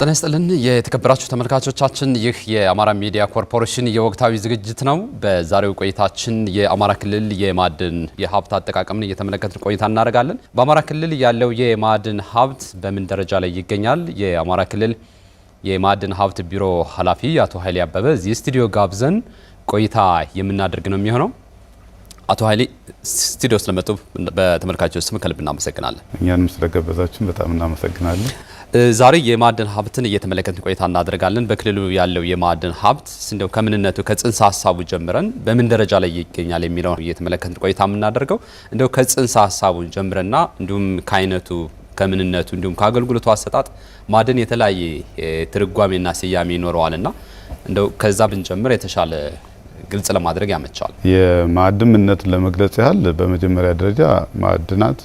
ጤና ይስጥልን የተከበራችሁ ተመልካቾቻችን፣ ይህ የአማራ ሚዲያ ኮርፖሬሽን የወቅታዊ ዝግጅት ነው። በዛሬው ቆይታችን የአማራ ክልል የማዕድን የሀብት አጠቃቀምን እየተመለከትን ቆይታ እናደርጋለን። በአማራ ክልል ያለው የማዕድን ሀብት በምን ደረጃ ላይ ይገኛል? የአማራ ክልል የማዕድን ሀብት ቢሮ ኃላፊ አቶ ኃይሌ አበበ እዚህ ስቱዲዮ ጋብዘን ቆይታ የምናደርግ ነው የሚሆነው። አቶ ኃይሌ ስቱዲዮ ስለመጡ በተመልካቾች ስም ከልብ እናመሰግናለን። እኛንም ስለጋበዛችሁን በጣም እናመሰግናለን። ዛሬ የማዕድን ሀብትን እየተመለከትን ቆይታ እናደርጋለን። በክልሉ ያለው የማዕድን ሀብት እንደው ከምንነቱ ከጽንሰ ሀሳቡ ጀምረን በምን ደረጃ ላይ ይገኛል የሚለው እየተመለከትን ቆይታ የምናደርገው እንደው ከጽንሰ ሀሳቡ ጀምረና እንዲሁም ከአይነቱ ከምንነቱ እንዲሁም ከአገልግሎቱ አሰጣጥ ማዕድን የተለያየ ትርጓሜና ስያሜ ይኖረዋልና እንደው ከዛ ብንጀምር የተሻለ ግልጽ ለማድረግ ያመቻል። የማዕድን ምንነትን ለመግለጽ ያህል በመጀመሪያ ደረጃ ማዕድናት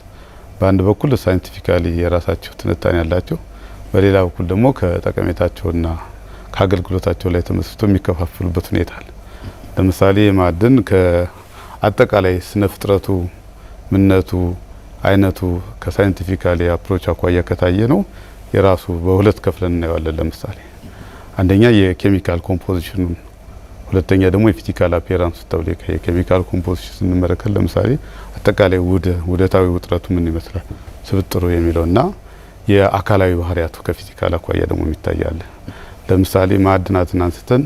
በአንድ በኩል ሳይንቲፊካሊ የራሳቸው ትንታኔ ያላቸው፣ በሌላ በኩል ደግሞ ከጠቀሜታቸውና ከአገልግሎታቸው ላይ ተመስርቶ የሚከፋፈሉበት ሁኔታ አለ። ለምሳሌ ማዕድን ከአጠቃላይ ስነ ፍጥረቱ፣ ምንነቱ፣ አይነቱ ከሳይንቲፊካሊ አፕሮች አኳያ ከታየ ነው የራሱ በሁለት ከፍለን እናየዋለን። ለምሳሌ አንደኛ የኬሚካል ኮምፖዚሽኑን፣ ሁለተኛ ደግሞ የፊዚካል አፒራንስ ተብሎ የኬሚካል ኮምፖዚሽን ስንመለከት ለምሳሌ አጠቃላይ ውህደታዊ ውጥረቱ ምን ይመስላል ስብጥሩ የሚለውና የአካላዊ ባህሪያቱ ከፊዚካል አኳያ ደግሞ ይታያል። ለምሳሌ ማዕድናትን አንስተን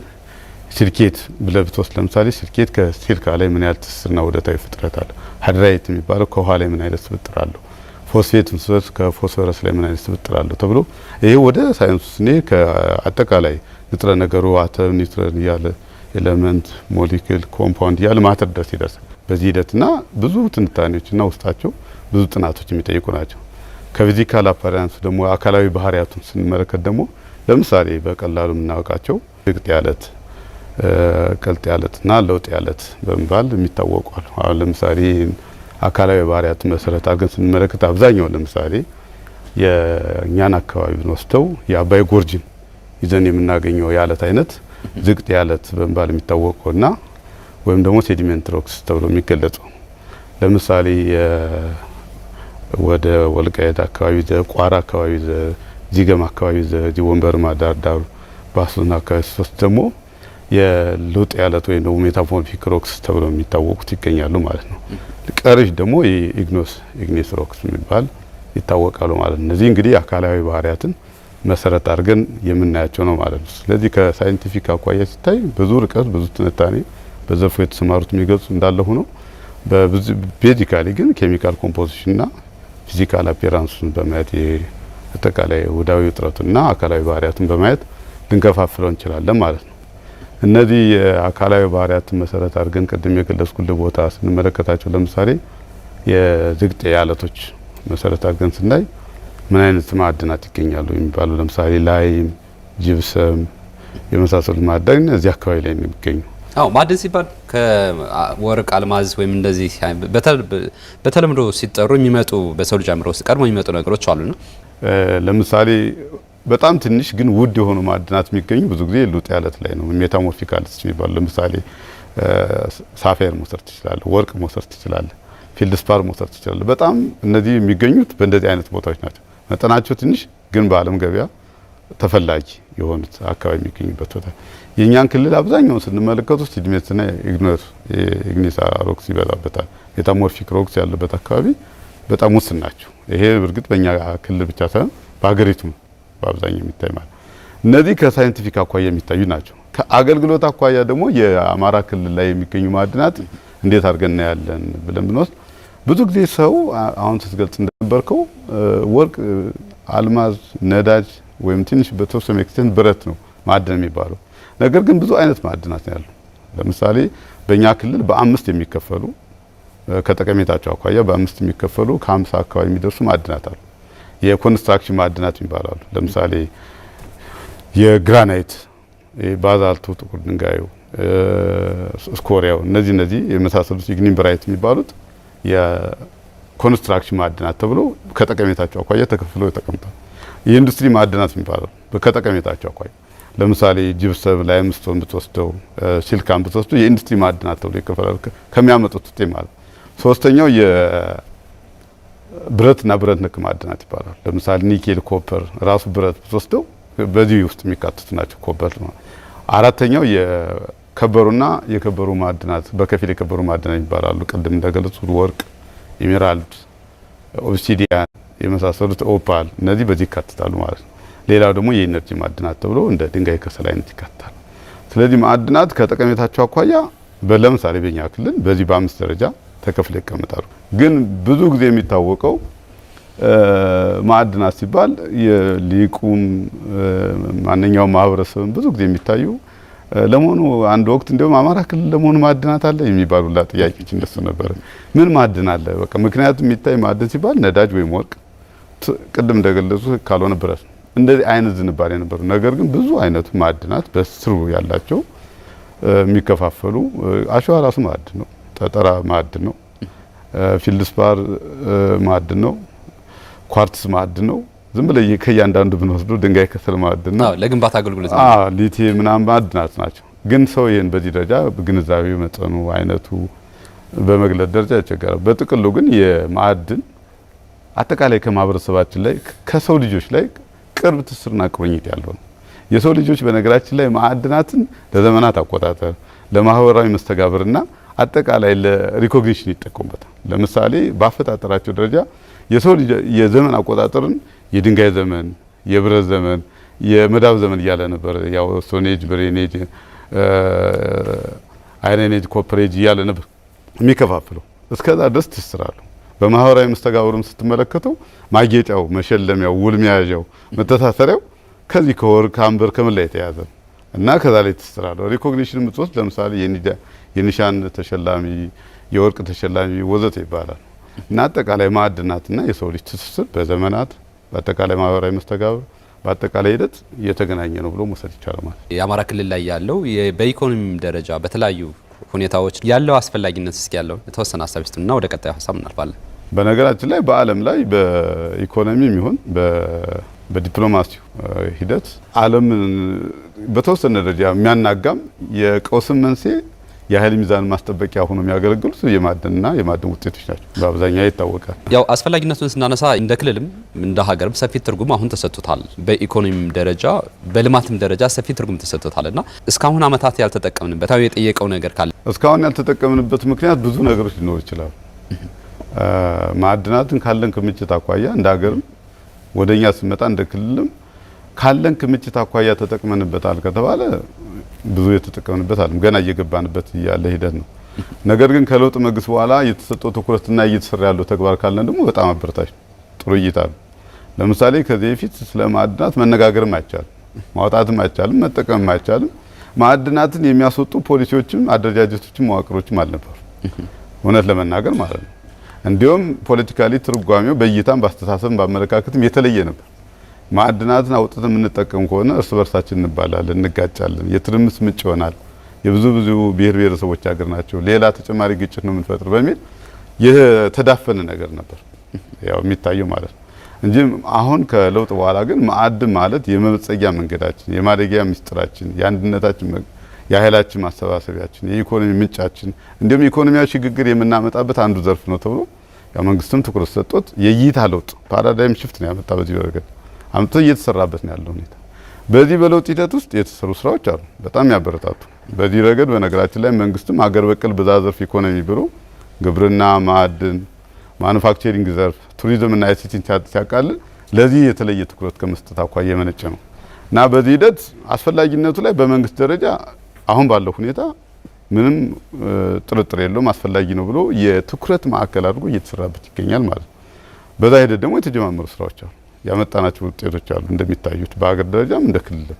ሲልኬት ብለብቶስ ለምሳሌ ሲልኬት ከሲልካ ላይ ምን ያህል ትስስርና ውህደታዊ ፍጥረት አለ። ሃይድራይት የሚባለው ከውሃ ላይ ምን አይነት ስብጥር አለው። ፎስፌት ምስበት ከፎስፈረስ ላይ ምን አይነት ስብጥር አለው ተብሎ ይሄ ወደ ሳይንሱ ስኔ ከአጠቃላይ ንጥረ ነገሩ አተም፣ ኒውትረን እያለ ኤሌመንት፣ ሞሊኩል፣ ኮምፓውንድ እያለ ማተር ድረስ ይደርሳል። በዚህ ሂደትና ብዙ ትንታኔዎችና ውስጣቸው ብዙ ጥናቶች የሚጠይቁ ናቸው። ከፊዚካል አፓራንስ ደግሞ አካላዊ ባህሪያቱን ስንመለከት ደግሞ ለምሳሌ በቀላሉ የምናውቃቸው ዝቅጥ ያለት፣ ቀልጥ ያለትና ለውጥ ያለት በመባል የሚታወቁ አሉ። አሁን ለምሳሌ አካላዊ ባህሪያቱን መሰረት አድርገን ስንመለከት አብዛኛው ለምሳሌ የእኛን አካባቢ ወስደው የአባይ ጎርጅን ይዘን የምናገኘው ያለት አይነት ዝቅጥ ያለት በመባል የሚታወቀውና ወይም ደግሞ ሴዲሜንት ሮክስ ተብሎ የሚገለጸው ለምሳሌ ወደ ወልቃይት አካባቢ ቋራ አካባቢ ዚገም አካባቢ ወንበርማ ዳርዳሩ ባሱና አካባቢ ሶስት ደግሞ የለውጥ ያለት ወይም ደግሞ ሜታሞርፊክ ሮክስ ተብሎ የሚታወቁት ይገኛሉ ማለት ነው። ቀሪዎች ደግሞ ኢግኒስ ሮክስ የሚባል ይታወቃሉ ማለት ነው። እነዚህ እንግዲህ አካላዊ ባህሪያትን መሰረት አድርገን የምናያቸው ነው ማለት ነው። ስለዚህ ከሳይንቲፊክ አኳያ ሲታይ ብዙ ርቀት ብዙ ትንታኔ በዘርፉ የተሰማሩት የሚገልጹ እንዳለ ሆኖ ቤዚካሊ ግን ኬሚካል ኮምፖዚሽንና ፊዚካል አፒራንሱን በማየት አጠቃላይ ውህዳዊ ውጥረቱና አካላዊ ባህሪያቱን በማየት ልንከፋፍለው እንችላለን ማለት ነው። እነዚህ የአካላዊ ባህሪያትን መሰረት አድርገን ቅድም የገለጽኩልህ ቦታ ስንመለከታቸው ለምሳሌ የዝቅጤ አለቶች መሰረት አድርገን ስናይ ምን አይነት ማዕድናት ይገኛሉ የሚባሉ ለምሳሌ ላይም፣ ጂፕሰም የመሳሰሉ ማዕድን እዚህ አካባቢ ላይ ነው የሚገኙ። ማዕድን ሲባል ከወርቅ፣ አልማዝ ወይም እንደዚህ በተለምዶ ሲጠሩ የሚመጡ በሰው ልጅ አእምሮ ውስጥ ቀድሞ የሚመጡ ነገሮች አሉ ነው። ለምሳሌ በጣም ትንሽ ግን ውድ የሆኑ ማዕድናት የሚገኙ ብዙ ጊዜ ሉጥ ያለት ላይ ነው። ሜታሞርፊክ አለቶች የሚባሉ ለምሳሌ ሳፋየር መውሰድ ትችላለህ፣ ወርቅ መውሰድ ትችላለህ፣ ፊልድስፓር መውሰድ ትችላለህ። በጣም እነዚህ የሚገኙት በእንደዚህ አይነት ቦታዎች ናቸው። መጠናቸው ትንሽ ግን በዓለም ገበያ ተፈላጊ የሆኑት አካባቢ የሚገኙበት ቦታ። የእኛን ክልል አብዛኛውን ስንመለከቱ ሲዲሜንትና ኢግኒስ ሮክስ ይበዛበታል። ሜታሞርፊክ ሮክስ ያለበት አካባቢ በጣም ውስን ናቸው። ይሄ እርግጥ በእኛ ክልል ብቻ ሳይሆን በሀገሪቱም በአብዛኛው የሚታይ ማለት እነዚህ ከሳይንቲፊክ አኳያ የሚታዩ ናቸው። ከአገልግሎት አኳያ ደግሞ የአማራ ክልል ላይ የሚገኙ ማዕድናት እንዴት አድርገን እናያለን ብለን ብንወስድ ብዙ ጊዜ ሰው አሁን ስትገልጽ እንደነበርከው ወርቅ፣ አልማዝ፣ ነዳጅ ወይም ትንሽ በተወሰነ ኤክስቴንት ብረት ነው ማዕድን የሚባለው። ነገር ግን ብዙ አይነት ማዕድናት ነው ያሉ። ለምሳሌ በእኛ ክልል በአምስት የሚከፈሉ ከጠቀሜታቸው አኳያ በአምስት የሚከፈሉ ከ50 አካባቢ የሚደርሱ ማዕድናት አሉ። የኮንስትራክሽን ማዕድናት ይባላሉ። ለምሳሌ የግራናይት፣ ባዛልቱ፣ ጥቁር ድንጋዩ፣ ስኮሪያው እነዚህ የመሳሰሉት ኢግኒምብራይት የሚባሉት የኮንስትራክሽን ማዕድናት ተብሎ ከጠቀሜታቸው አኳያ ተከፍለው ተቀምጠዋል። የኢንዱስትሪ ማዕድናት የሚባለው ከጠቀሜታቸው አኳያ ለምሳሌ ጂፕሰም፣ ላይምስቶን ብትወስደው፣ ሲልካን ብትወስደው የኢንዱስትሪ ማዕድናት ተብሎ ይከፈላሉ ከሚያመጡት ውጤት ማለት። ሶስተኛው የብረትና ብረት ነክ ማዕድናት ይባላል። ለምሳሌ ኒኬል፣ ኮፐር ራሱ ብረት ብትወስደው በዚህ ውስጥ የሚካተቱ ናቸው ኮባልት ማለት። አራተኛው የከበሩ ማዕድናት በከፊል የከበሩ ማዕድናት ይባላሉ። ቅድም እንደገለጹት ወርቅ፣ ኤሜራልድ፣ ኦብሲዲያን የመሳሰሉት ኦፓል፣ እነዚህ በዚህ ይካተታሉ ማለት ነው። ሌላው ደግሞ የኢነርጂ ማዕድናት ተብሎ እንደ ድንጋይ ከሰል አይነት ይካተታሉ። ስለዚህ ማዕድናት ከጠቀሜታቸው አኳያ ለምሳሌ በእኛ ክልል በዚህ በ5 ደረጃ ተከፍለው ይቀመጣሉ። ግን ብዙ ጊዜ የሚታወቀው ማዕድናት ሲባል የሊቁም ማንኛውም ማህበረሰብም ብዙ ጊዜ የሚታዩ ለመሆኑ አንድ ወቅት እንደውም አማራ ክልል ለመሆኑ ማዕድናት አለ የሚባሉላ ጥያቄዎች እንደሱ ነበር። ምን ማዕድን አለ? በቃ ምክንያቱም የሚታይ ማዕድን ሲባል ነዳጅ ወይም ወርቅ ቅድም እንደገለጹ ካልሆነ ብረት ነው። እንደዚህ አይነት ዝንባሌ ነበሩ። ነገር ግን ብዙ አይነቱ ማዕድናት በስሩ ያላቸው የሚከፋፈሉ አሸዋ ራሱ ማዕድን ነው። ጠጠራ ማዕድን ነው። ፊልድስፓር ማዕድን ነው። ኳርትስ ማዕድን ነው። ዝም ብለ ከእያንዳንዱ ብንወስዱ ድንጋይ ከሰል ማዕድን ነው። ለግንባታ አገልግሎት ሊቲየም ምናምን ማዕድናት ናቸው። ግን ሰው ይሄን በዚህ ደረጃ ግንዛቤው መጠኑ አይነቱ በመግለጽ ደረጃ ይቸገራል። በጥቅሉ ግን የማዕድን አጠቃላይ ከማህበረሰባችን ላይ ከሰው ልጆች ላይ ቅርብ ትስስርና ቁርኝት ያለው ነው። የሰው ልጆች በነገራችን ላይ ማዕድናትን ለዘመናት አቆጣጠር፣ ለማህበራዊ መስተጋብርና አጠቃላይ ለሪኮግኒሽን ይጠቀሙበታል። ለምሳሌ በአፈጣጠራቸው ደረጃ የሰው ልጅ የዘመን አቆጣጠርን የድንጋይ ዘመን፣ የብረት ዘመን፣ የመዳብ ዘመን እያለ ነበር። ያው ስቶን ኤጅ፣ ብሬን ኤጅ፣ አይረን ኤጅ፣ ኮፐር ኤጅ እያለ ነበር የሚከፋፍለው። እስከዛ ድረስ ትስስራሉ። በማህበራዊ መስተጋብሩም ስትመለከተው ማጌጫው፣ መሸለሚያው፣ ውል መያዣው፣ መተሳሰሪያው ከዚህ ከወርቅ ከአምበር ከምን ላይ የተያዘ እና ከዛ ላይ ትስስራሉ። ሪኮግኒሽን የምትወስድ ለምሳሌ የኒሻን ተሸላሚ፣ የወርቅ ተሸላሚ ወዘተ ይባላል። እና አጠቃላይ ማዕድናትና የሰው ልጅ ትስስር በዘመናት በአጠቃላይ ማህበራዊ መስተጋብር በአጠቃላይ ሂደት እየተገናኘ ነው ብሎ መውሰድ ይቻላል ማለት ነው። የአማራ ክልል ላይ ያለው በኢኮኖሚ ደረጃ በተለያዩ ሁኔታዎች ያለው አስፈላጊነት እስኪ ያለው የተወሰነ ሀሳብ ይስጡና ወደ ቀጣዩ ሀሳብ እናልፋለን። በነገራችን ላይ በዓለም ላይ በኢኮኖሚ የሚሆን በዲፕሎማሲው ሂደት ዓለምን በተወሰነ ደረጃ የሚያናጋም የቀውስን መንስኤ የኃይል ሚዛን ማስጠበቂያ ሆኖ የሚያገለግሉት የማዕድንና የማዕድን ውጤቶች ናቸው። በአብዛኛው ይታወቃል። ያው አስፈላጊነቱን ስናነሳ እንደ ክልልም እንደ ሀገርም ሰፊ ትርጉም አሁን ተሰጥቶታል። በኢኮኖሚም ደረጃ በልማትም ደረጃ ሰፊ ትርጉም ተሰጥቶታልና እስካሁን አመታት ያልተጠቀምንበት አው የጠየቀው ነገር ካለ እስካሁን ያልተጠቀምንበት ምክንያት ብዙ ነገሮች ሊኖሩ ይችላሉ። ማዕድናትን ካለን ክምችት አኳያ እንደ ሀገርም ወደኛ ስመጣ እንደ ክልልም ካለን ክምችት አኳያ ተጠቅመንበታል ከተባለ ብዙ የተጠቀምንበት አለም ገና እየገባንበት ያለ ሂደት ነው። ነገር ግን ከለውጥ መንግስት በኋላ የተሰጠው ትኩረትና እየተሰራ ያለው ተግባር ካለን ደግሞ በጣም አበረታች ጥሩ እይታ ነው። ለምሳሌ ከዚህ በፊት ስለ ማዕድናት መነጋገርም አይቻልም፣ ማውጣትም አይቻልም፣ መጠቀምም አይቻልም። ማዕድናትን የሚያስወጡ ፖሊሲዎችም አደረጃጀቶችም መዋቅሮችም አልነበሩ እውነት ለመናገር ማለት ነው። እንዲሁም ፖለቲካሊ ትርጓሜው በእይታም በአስተሳሰብም በአመለካከትም የተለየ ነበር። ማዕድናትን አውጥተን የምንጠቀም ከሆነ እርስ በርሳችን እንባላለን፣ እንጋጫለን፣ የትርምስ ምንጭ ይሆናል፣ የብዙ ብሔር ብሔረሰቦች ሀገር ናቸው፣ ሌላ ተጨማሪ ግጭት ነው የምንፈጥር በሚል የተዳፈነ ነገር ነበር ያው የሚታየው ማለት ነው እንጂ አሁን ከለውጥ በኋላ ግን ማዕድን ማለት የመበጸጊያ መንገዳችን፣ የማደጊያ ምስጢራችን፣ የአንድነታችን፣ የኃይላችን ማሰባሰቢያችን፣ የኢኮኖሚ ምንጫችን እንዲሁም ኢኮኖሚያዊ ሽግግር የምናመጣበት አንዱ ዘርፍ ነው ተብሎ ያው መንግስትም ትኩረት ሰጥቶት የእይታ ለውጥ ፓራዳይም ሽፍት ነው ያመጣ በዚህ ረገድ አምጥቶ እየተሰራበት ነው ያለው ሁኔታ። በዚህ በለውጥ ሂደት ውስጥ የተሰሩ ስራዎች አሉ በጣም ያበረታቱ። በዚህ ረገድ በነገራችን ላይ መንግስትም ሀገር በቀል ብዝሃ ዘርፍ ኢኮኖሚ ብሎ ግብርና፣ ማዕድን፣ ማኑፋክቸሪንግ ዘርፍ፣ ቱሪዝም እና አይሲቲን ሲያቃልል ለዚህ የተለየ ትኩረት ከመስጠት አኳያ የመነጨ ነው እና በዚህ ሂደት አስፈላጊነቱ ላይ በመንግስት ደረጃ አሁን ባለው ሁኔታ ምንም ጥርጥር የለውም አስፈላጊ ነው ብሎ የትኩረት ማዕከል አድርጎ እየተሰራበት ይገኛል ማለት ነው። በዛ ሂደት ደግሞ የተጀማመሩ ስራዎች አሉ፣ ያመጣናቸው ውጤቶች አሉ እንደሚታዩት በሀገር ደረጃም እንደ ክልልም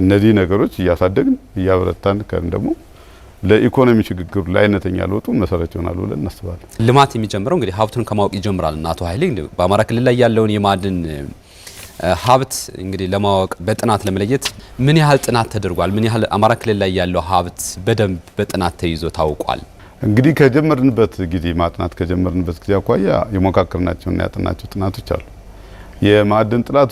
እነዚህ ነገሮች እያሳደግን እያበረታን ከን ደግሞ ለኢኮኖሚ ሽግግሩ ለአይነተኛ ለውጡ መሰረት ይሆናል ብለን እናስባለን። ልማት የሚጀምረው እንግዲህ ሀብቱን ከማወቅ ይጀምራል እና አቶ ኃይሌ በአማራ ክልል ላይ ያለውን የማዕድን ሀብት እንግዲህ ለማወቅ በጥናት ለመለየት ምን ያህል ጥናት ተደርጓል? ምን ያህል አማራ ክልል ላይ ያለው ሀብት በደንብ በጥናት ተይዞ ታውቋል? እንግዲህ ከጀመርንበት ጊዜ ማጥናት ከጀመርንበት ጊዜ አኳያ የሞካከርናቸውና ያጠናቸው ጥናቶች አሉ። የማዕድን ጥናት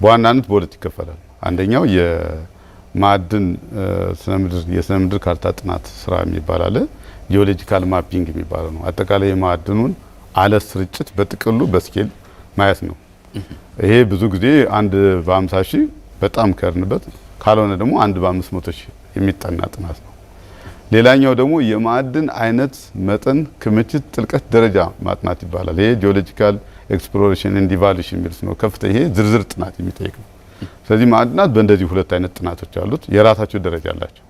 በዋናነት በሁለት ይከፈላል። አንደኛው የማዕድን የስነ ምድር ካርታ ጥናት ስራ የሚባል አለ። ጂኦሎጂካል ማፒንግ የሚባለው ነው። አጠቃላይ የማዕድኑን አለት ስርጭት በጥቅሉ በስኬል ማየት ነው። ይሄ ብዙ ጊዜ አንድ በ50 ሺህ በጣም ከርንበት ካልሆነ ደግሞ አንድ በ500 ሺህ የሚጠና ጥናት ነው። ሌላኛው ደግሞ የማዕድን አይነት፣ መጠን፣ ክምችት፣ ጥልቀት፣ ደረጃ ማጥናት ይባላል። ይሄ ጂኦሎጂካል ኤክስፕሎሬሽን ኤንድ ኢቫሉዌሽን የሚሉት ነው። ከፍተ ይሄ ዝርዝር ጥናት የሚጠይቅ ነው። ስለዚህ ማዕድናት በእንደዚህ ሁለት አይነት ጥናቶች አሉት። የራሳቸው ደረጃ አላቸው።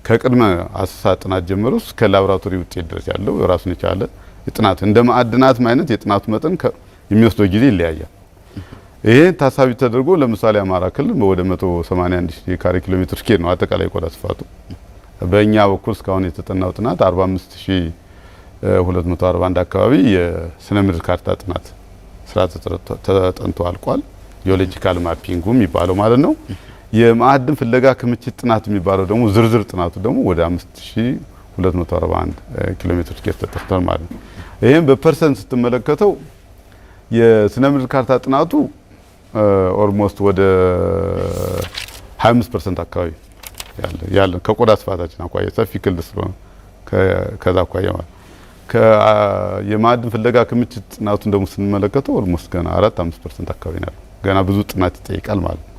ከቅድመ አሰሳ ጥናት ጀምሮ እስከ ላቦራቶሪ ውጤት ድረስ ያለው ራሱን የቻለ የጥናት እንደ ማዕድናት አይነት የጥናቱ መጠን የሚወስደው ጊዜ ይለያያል። ይሄ ታሳቢ ተደርጎ ለምሳሌ አማራ ክልል ወደ 181 ካሬ ኪሎ ሜትር ስኬር ነው አጠቃላይ ቆዳ ስፋቱ። በእኛ በኩል እስካሁን የተጠናው ጥናት 45241 አካባቢ የስነ ምድር ካርታ ጥናት ስራ ተጠንቶ አልቋል። ጂኦሎጂካል ማፒንጉ የሚባለው ማለት ነው። የማዕድን ፍለጋ ክምችት ጥናት የሚባለው ደግሞ ዝርዝር ጥናቱ ደግሞ ወደ 5241 ኪሎ ሜትር ስኬር ተጠርቷል ማለት ነው። ይሄን በፐርሰንት ስትመለከተው የስነ ምድር ካርታ ጥናቱ ኦልሞስት ወደ 25% አካባቢ ያለ ከቆዳ ስፋታችን አኳያ ሰፊ ክልል ስለሆነ ከዛ አኳያ ማለት የማዕድን ፍለጋ ክምችት ጥናቱን ደግሞ ስንመለከተው ኦልሞስት ገና 4-5% አካባቢ ነው። ገና ብዙ ጥናት ይጠይቃል ማለት ነው።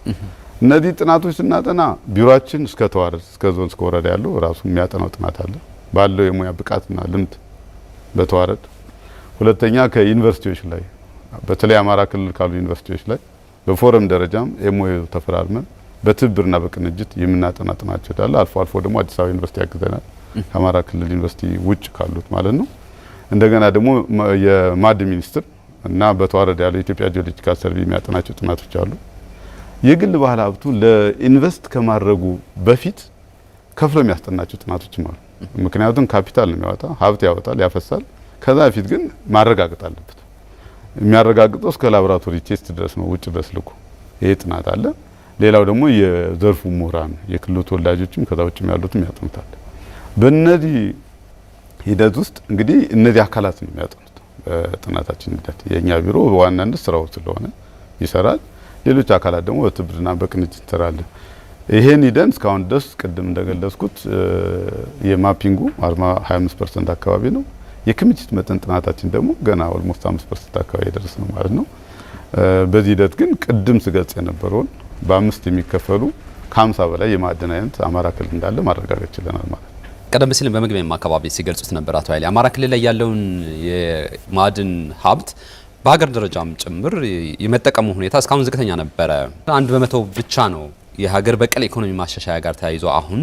እነዚህ ጥናቶች ስናጠና ቢሮአችን እስከ ተዋረድ እስከ ዞን እስከ ወረዳ ያለው ራሱ የሚያጠናው ጥናት አለ ባለው የሙያ ብቃትና ልምድ በተዋረድ። ሁለተኛ ከዩኒቨርሲቲዎች ላይ በተለይ አማራ ክልል ካሉ ዩኒቨርሲቲዎች ላይ በፎረም ደረጃም ኤምኦዩ ተፈራርመን በትብብርና በቅንጅት የምናጠና ጥናት ይችላል። አልፎ አልፎ ደግሞ አዲስ አበባ ዩኒቨርሲቲ ያግዘናል ከአማራ ክልል ዩኒቨርሲቲ ውጭ ካሉት ማለት ነው። እንደገና ደግሞ የማዕድን ሚኒስቴር እና በተዋረድ ያለው የኢትዮጵያ ጂኦሎጂካል ሰርቬይ የሚያጠናቸው ጥናቶች አሉ። የግል ባለ ሀብቱ ለኢንቨስት ከማድረጉ በፊት ከፍሎ የሚያስጠናቸው ጥናቶችም አሉ። ምክንያቱም ካፒታል ነው የሚያወጣ ሀብት ያወጣል ያፈሳል። ከዛ በፊት ግን ማረጋገጥ አለበት። የሚያረጋግጠው እስከ ላቦራቶሪ ቴስት ድረስ ነው ውጭ ድረስ ልኮ ይሄ ጥናት አለ። ሌላው ደግሞ የዘርፉ ምሁራን የክልሉ ተወላጆችም ከዛ ውጭም ያሉትም ያጠኑታል። በእነዚህ ሂደት ውስጥ እንግዲህ እነዚህ አካላት ነው የሚያጠኑት። በጥናታችን ሂደት የኛ ቢሮ በዋናነት ስራው ስለሆነ ይሰራል። ሌሎች አካላት ደግሞ በትብብርና በቅንጅት እንሰራለን። ይሄን ሂደን እስካሁን ድረስ ቅድም እንደገለጽኩት የማፒንጉ 25% አካባቢ ነው። የክምችት መጠን ጥናታችን ደግሞ ገና ኦልሞስት 5% አካባቢ የደረስ ነው ማለት ነው። በዚህ ሂደት ግን ቅድም ስገልጽ የነበረውን በአምስት የሚከፈሉ ከ50 በላይ የማዕድን አይነት አማራ ክልል እንዳለ ማረጋገጥ ችለናል ማለት ነው። ቀደም ሲል በመግቢያም አካባቢ ሲገልጹት ነበር አቶ ኃይሌ አማራ ክልል ላይ ያለውን የማዕድን ሀብት በሀገር ደረጃም ጭምር የመጠቀሙ ሁኔታ እስካሁን ዝቅተኛ ነበረ። 1% ብቻ ነው የሀገር በቀል ኢኮኖሚ ማሻሻያ ጋር ተያይዞ አሁን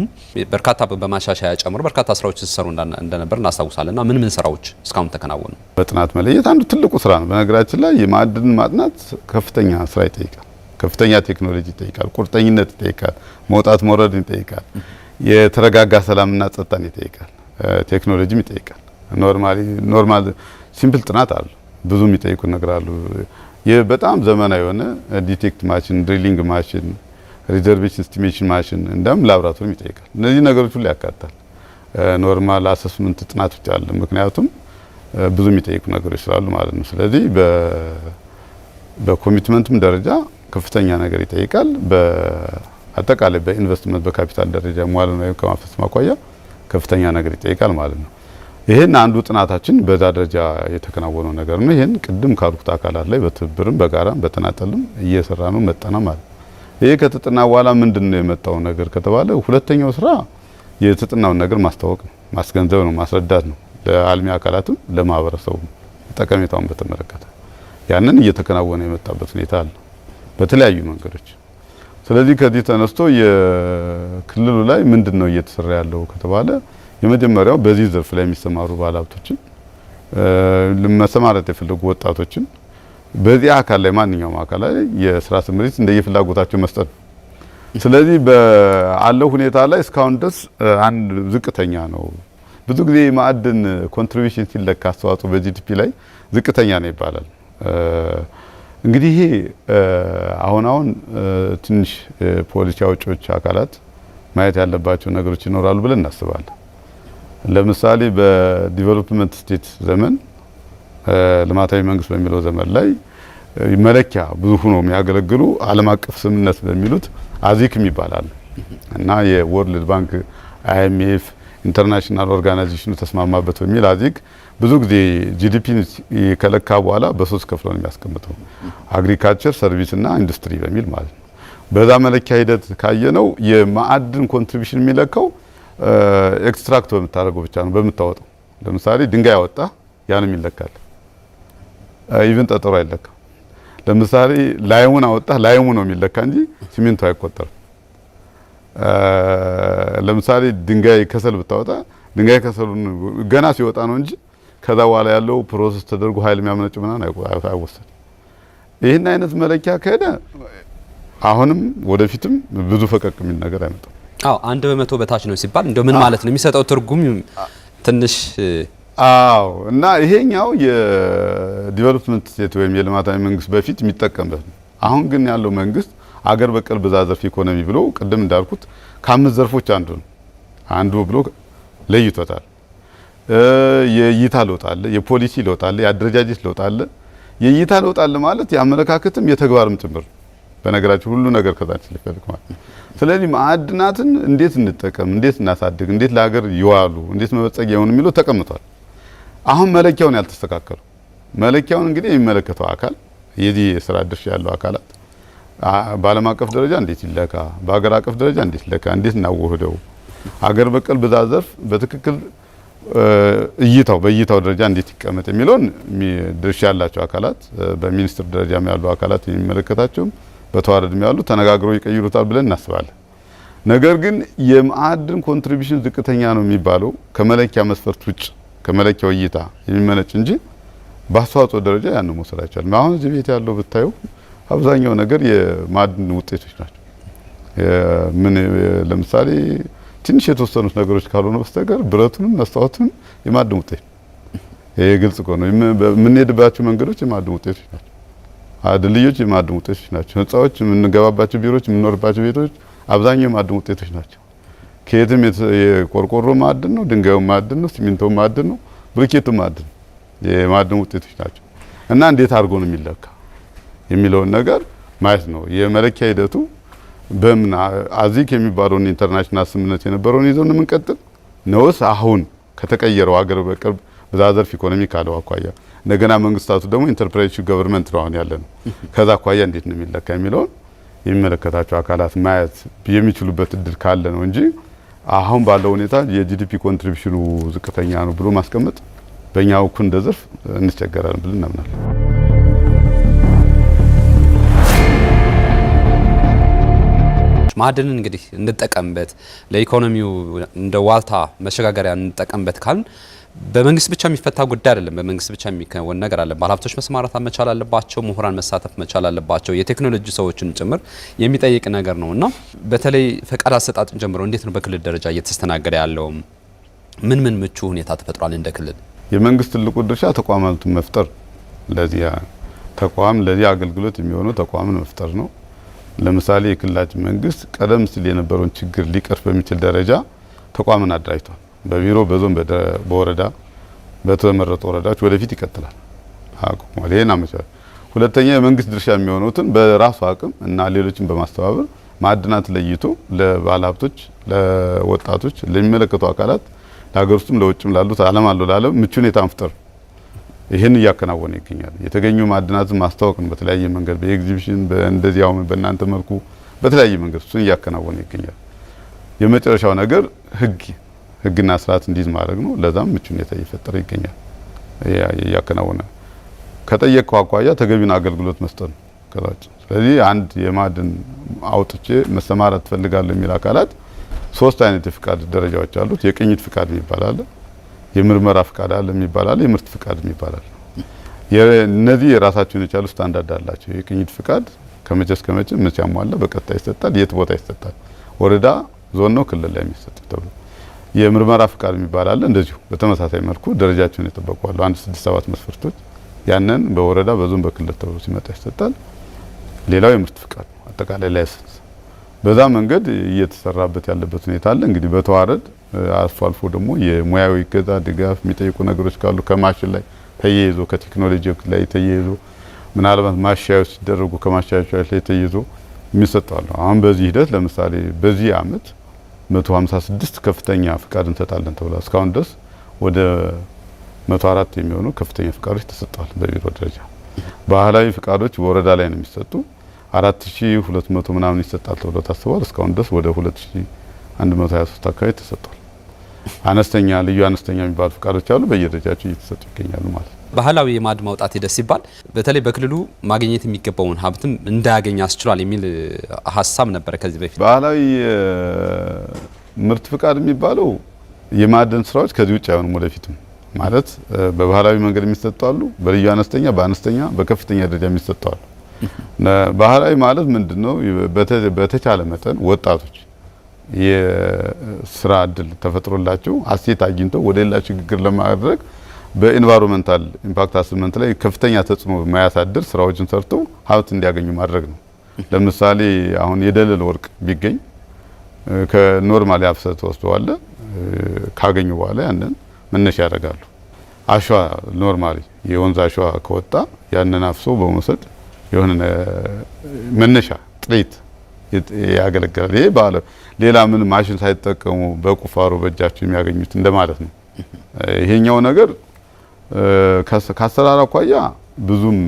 በርካታ በማሻሻያ ጨምሮ በርካታ ስራዎች ሲሰሩ እንደነበር እናስታውሳለን። እና ምን ስራዎች እስካሁን ተከናወኑ? በጥናት መለየት አንዱ ትልቁ ስራ ነው። በነገራችን ላይ የማዕድን ማጥናት ከፍተኛ ስራ ይጠይቃል። ከፍተኛ ቴክኖሎጂ ይጠይቃል። ቁርጠኝነት ይጠይቃል። መውጣት መውረድን ይጠይቃል። የተረጋጋ ሰላምና ጸጥታን ይጠይቃል። ቴክኖሎጂም ይጠይቃል። ኖርማል ሲምፕል ጥናት አሉ። ብዙ የሚጠይቁ ነገር አሉ። በጣም ዘመናዊ የሆነ ዲቴክት ማሽን፣ ድሪሊንግ ማሽን፣ ሪዘርቬሽን ስቲሜሽን ማሽን እንደም ላቦራቶሪ ይጠይቃል። እነዚህ ነገሮች ሁሉ ያካታል። ኖርማል አሰስመንት ጥናት ብቻ አለ። ምክንያቱም ብዙ የሚጠይቁ ነገሮች ስላሉ ማለት ነው። ስለዚህ በኮሚትመንትም ደረጃ ከፍተኛ ነገር ይጠይቃል። በአጠቃላይ በኢንቨስትመንት በካፒታል ደረጃ መዋለ ንዋይ ከማፍሰስ ማኳያ ከፍተኛ ነገር ይጠይቃል ማለት ነው። ይሄን አንዱ ጥናታችን በዛ ደረጃ የተከናወነው ነገር ነው። ይሄን ቅድም ካሉት አካላት ላይ በትብብርም በጋራም በተናጠልም እየሰራ ነው መጠና ማለት ነው። ይሄ ከተጠና በኋላ ምንድነው የመጣው ነገር ከተባለ ሁለተኛው ስራ የተጠናውን ነገር ማስተዋወቅ ነው፣ ማስገንዘብ ነው፣ ማስረዳት ነው ለአልሚ አካላትም ለማህበረሰቡ ጠቀሜታውን በተመለከተ ያንን እየተከናወነ የመጣበት ሁኔታ አለ በተለያዩ መንገዶች። ስለዚህ ከዚህ ተነስቶ የክልሉ ላይ ምንድነው እየተሰራ ያለው ከተባለ የመጀመሪያው በዚህ ዘርፍ ላይ የሚሰማሩ ባለሀብቶችን ለመሰማራት የፈለጉ ወጣቶችን በዚህ አካል ላይ ማንኛውም አካል ላይ የስራ ስምሪት እንደየፍላጎታቸው መስጠት። ስለዚህ በአለው ሁኔታ ላይ እስካሁን ድረስ አንድ ዝቅተኛ ነው። ብዙ ጊዜ ማዕድን ኮንትሪቢዩሽን ሲለካ አስተዋጽኦ በጂዲፒ ላይ ዝቅተኛ ነው ይባላል። እንግዲህ ይሄ አሁን ትንሽ ፖሊሲ አውጪዎች አካላት ማየት ያለባቸው ነገሮች ይኖራሉ ብለን እናስባለን። ለምሳሌ በዲቨሎፕመንት ስቴት ዘመን ልማታዊ መንግስት በሚለው ዘመን ላይ መለኪያ ብዙ ሆኖ የሚያገለግሉ ዓለም አቀፍ ስምምነት በሚሉት አዚክም ይባላል እና የወርልድ ባንክ፣ አይኤምኤፍ፣ ኢንተርናሽናል ኦርጋናይዜሽኑ ተስማማበት በሚል አዚክ ብዙ ጊዜ ጂዲፒን ከለካ በኋላ በሶስት ከፍሎ ነው የሚያስቀምጠው አግሪካልቸር፣ ሰርቪስ እና ኢንዱስትሪ በሚል ማለት ነው። በዛ መለኪያ ሂደት ካየነው የማዕድን ኮንትሪቢዩሽን የሚለካው ኤክስትራክት በምታደርገው ብቻ ነው በምታወጣው። ለምሳሌ ድንጋይ አወጣ ያንም ይለካል። ኢቭን ጠጠሩ አይለካም። ለምሳሌ ላይሙን አወጣ ላይሙ ነው የሚለካ እንጂ ሲሚንቶ አይቆጠርም። ለምሳሌ ድንጋይ ከሰል ብታወጣ ድንጋይ ከሰሉን ገና ሲወጣ ነው እንጂ ከዛ በኋላ ያለው ፕሮሰስ ተደርጎ ኃይል የሚያመነጭ ምናምን አይወሰድም። ይህን አይነት መለኪያ ከሄደ አሁንም ወደፊትም ብዙ ፈቀቅ የሚል ነገር አይመጣም። አዎ 1% በታች ነው ሲባል እንደው ምን ማለት ነው የሚሰጠው ትርጉም ትንሽ አዎ። እና ይሄኛው የዲቨሎፕመንት ስቴት ወይም የልማታዊ መንግስት በፊት የሚጠቀምበት ነው። አሁን ግን ያለው መንግስት አገር በቀል ብዝሃ ዘርፍ ኢኮኖሚ ብሎ ቅድም እንዳልኩት ከአምስት ዘርፎች አንዱ ብሎ ለይቶታል። የእይታ ለውጥ አለ፣ የፖሊሲ ለውጥ አለ፣ የአደረጃጀት ለውጥ አለ። የእይታ ለውጥ አለ ማለት የአመለካከትም የተግባርም ጭምር በነገራችን ሁሉ ነገር ከዛች ሊፈልግ ማለት ነው። ስለዚህ ማዕድናትን እንዴት እንጠቀም፣ እንዴት እናሳድግ፣ እንዴት ለሀገር ይዋሉ፣ እንዴት መበጸጊያ ይሆኑ የሚለው ተቀምጧል። አሁን መለኪያውን ያልተስተካከለው መለኪያውን እንግዲህ የሚመለከተው አካል የዚህ የስራ ድርሻ ያለው አካላት በዓለም አቀፍ ደረጃ እንዴት ይለካ፣ በሀገር አቀፍ ደረጃ እንዴት ይለካ፣ እንዴት እናወህደው፣ ሀገር በቀል ብዝሃ ዘርፍ በትክክል በእይታው ደረጃ እንዴት ይቀመጥ የሚለውን ድርሻ ያላቸው አካላት በሚኒስትር ደረጃም ያሉ አካላት የሚመለከታቸውም በተዋረድም ያሉ ተነጋግረው ይቀይሩታል ብለን እናስባለን። ነገር ግን የማዕድን ኮንትሪቢዩሽን ዝቅተኛ ነው የሚባለው ከመለኪያ መስፈርት ውጭ ከመለኪያው እይታ የሚመነጭ እንጂ በአስተዋጽኦ ደረጃ ያን መውሰድ አይቻልም። አሁን እዚህ ቤት ያለው ብታዩ አብዛኛው ነገር የማዕድን ውጤቶች ናቸው። ለምሳሌ ትንሽ የተወሰኑት ነገሮች ካልሆነ በስተቀር ብረቱንም መስታወቱንም የማዕድን ውጤት ነው። ይሄ ግልጽ ነው። የምንሄድባቸው መንገዶች የማዕድን ውጤቶች ናቸው። ድልድዮች የማዕድን ውጤቶች ናቸው። ህንጻዎች፣ የምንገባባቸው ቢሮዎች፣ የምንኖርባቸው ቤቶች አብዛኛው የማዕድን ውጤቶች ናቸው። ከየትም የቆርቆሮ ማዕድን ነው፣ ድንጋዩ ማዕድን ነው፣ ሲሚንቶ ማዕድን ነው፣ ብሎኬቱ ማዕድን ነው። የማዕድን ውጤቶች ናቸው እና እንዴት አድርጎ ነው የሚለካ የሚለውን ነገር ማየት ነው። የመለኪያ ሂደቱ በምን አዚክ የሚባለውን ኢንተርናሽናል ስምምነት የነበረውን ይዘው ነው የምንቀጥል ነውስ አሁን ከተቀየረው ሀገር በቅርብ ብዝሃ ዘርፍ ኢኮኖሚ ካለው አኳያ እንደገና መንግስታቱ ደግሞ ኢንተርፕራይዝ ገቨርንመንት ነው አሁን ያለ ነው። ከዛ አኳያ እንዴት ነው የሚለካ የሚለውን የሚመለከታቸው አካላት ማየት የሚችሉበት እድል ካለ ነው እንጂ አሁን ባለው ሁኔታ የጂዲፒ ኮንትሪቢዩሽኑ ዝቅተኛ ነው ብሎ ማስቀመጥ በእኛ በኩል እንደ ዘርፍ እንቸገራለን ብለን እናምናለን። ማዕድንን እንግዲህ እንጠቀምበት ለኢኮኖሚው እንደ ዋልታ መሸጋገሪያ እንጠቀምበት ካልን በመንግስት ብቻ የሚፈታ ጉዳይ አይደለም። በመንግስት ብቻ የሚከወን ነገር አለ። ባለሀብቶች መሰማራት መቻል አለባቸው። ምሁራን መሳተፍ መቻል አለባቸው። የቴክኖሎጂ ሰዎችን ጭምር የሚጠይቅ ነገር ነውና በተለይ ፈቃድ አሰጣጥን ጀምሮ እንዴት ነው በክልል ደረጃ እየተስተናገደ ያለው? ምን ምቹ ሁኔታ ተፈጥሯል? እንደ ክልል የመንግስት ትልቁ ድርሻ ተቋማትን መፍጠር፣ ለዚህ ተቋም ለዚህ አገልግሎት የሚሆኑ ተቋምን መፍጠር ነው። ለምሳሌ የክልላችን መንግስት ቀደም ሲል የነበረውን ችግር ሊቀርፍ በሚችል ደረጃ ተቋምን አደራጅቷል። በቢሮ በዞን በወረዳ በተመረጡ ወረዳዎች ወደፊት ይቀጥላል አቁሟል። ይሄን አመቻችቷል። ሁለተኛ የመንግስት ድርሻ የሚሆኑትን በራሱ አቅም እና ሌሎችን በማስተባበር ማዕድናት ለይቶ ለባለሀብቶች፣ ለወጣቶች፣ ለሚመለከቱ አካላት ለሀገር ውስጥም ለውጭም ላሉት ዓለም አለው ለዓለም ምቹ ሁኔታ መፍጠር ይሄን እያከናወነ ይገኛል። የተገኙ ማዕድናትን ማስተዋወቅ ነው በተለያየ መንገድ በኤግዚቢሽን በእንደዚያው በእናንተ መልኩ በተለያየ መንገድ እሱን እያከናወነ ይገኛል። የመጨረሻው ነገር ህግና ስርዓት እንዲይዝ ማድረግ ነው። ለዛም ምቹ ሁኔታ እየፈጠረ ይገኛል። እያከናወነ ከጠየቀው አኳያ ተገቢውን አገልግሎት መስጠት ነው ከዛች። ስለዚህ አንድ የማዕድን አውጥቼ መሰማራት ፈልጋለሁ የሚል አካላት ሶስት አይነት የፍቃድ ደረጃዎች አሉት። የቅኝት ፍቃድ የሚባል አለ፣ የምርመራ ፍቃድ አለ የሚባል አለ፣ የምርት ፍቃድ የሚባል አለ። እነዚህ የራሳቸውን የቻሉ ስታንዳርድ አላቸው። የቅኝት ፍቃድ ከመቼ እስከ መቼ መቼ ያሟላ በቀጥታ ይሰጣል፣ የት ቦታ ይሰጣል፣ ወረዳ፣ ዞን ነው ክልል ላይ የሚሰጥ ተብሎ። የምርመራ ፍቃድ የሚባል አለ፣ እንደዚሁ በተመሳሳይ መልኩ ደረጃቸውን የጠበቁ አሉ። 167 መስፈርቶች ያንን በወረዳ በዞን በክልል ተብሎ ሲመጣ ይሰጣል። ሌላው የምርት ፍቃድ ነው፣ አጠቃላይ ላይሰንስ። በዛ መንገድ እየተሰራበት ያለበት ሁኔታ አለ። እንግዲህ በተዋረድ አልፎ አልፎ ደግሞ የሙያዊ እገዛ ድጋፍ የሚጠይቁ ነገሮች ካሉ ከማሽን ላይ ተያይዞ ከቴክኖሎጂ ላይ ተያይዞ ምናልባት ማሻሻያዎች ሲደረጉ ከማሻሻያዎች ላይ ተያይዞ የሚሰጣሉ። አሁን በዚህ ሂደት ለምሳሌ በዚህ አመት 156 ከፍተኛ ፍቃድ እንሰጣለን ተብሏል። እስካሁን ድረስ ወደ 104 የሚሆኑ ከፍተኛ ፍቃዶች ተሰጥተዋል በቢሮ ደረጃ። ባህላዊ ፍቃዶች በወረዳ ላይ ነው የሚሰጡ 4200 ምናምን ይሰጣል ተብሎ ታስቧል። እስካሁን ድረስ ወደ 2123 አካባቢ ተሰጥቷል። አነስተኛ ልዩ አነስተኛ የሚባሉ ፍቃዶች አሉ በየደረጃቸው እየተሰጡ ይገኛሉ ማለት ነው። ባህላዊ የማዕድ ማውጣት ሂደት ሲባል በተለይ በክልሉ ማግኘት የሚገባውን ሀብትም እንዳያገኝ አስችሏል የሚል ሀሳብ ነበረ ከዚህ በፊት። ባህላዊ ምርት ፍቃድ የሚባለው የማዕድን ስራዎች ከዚህ ውጭ አይሆንም ወደፊትም ማለት በባህላዊ መንገድ የሚሰጡ አሉ፣ በልዩ አነስተኛ፣ በአነስተኛ፣ በከፍተኛ ደረጃ የሚሰጡ አሉ። ባህላዊ ማለት ምንድነው? በተቻለ መጠን ወጣቶች የስራ እድል ተፈጥሮላቸው አሴት አግኝተው ወደ ሌላ ሽግግር ለማድረግ በኢንቫይሮንመንታል ኢምፓክት አሰስመንት ላይ ከፍተኛ ተጽዕኖ የማያሳድር ስራዎችን ሰርተው ሀብት እንዲያገኙ ማድረግ ነው። ለምሳሌ አሁን የደለል ወርቅ ቢገኝ ከኖርማሊ አፍሰት ወስደዋል ካገኙ በኋላ ያንን መነሻ ያደርጋሉ። አሸዋ ኖርማሊ የወንዝ አሸዋ ከወጣ ያንን አፍሶ በመውሰድ የሆነ መነሻ ጥሪት ያገለግላል። ይሄ ባለ ሌላ ምን ማሽን ሳይጠቀሙ በቁፋሮ በእጃቸው የሚያገኙት እንደማለት ነው። ይሄኛው ነገር ከአሰራር አኳያ ብዙም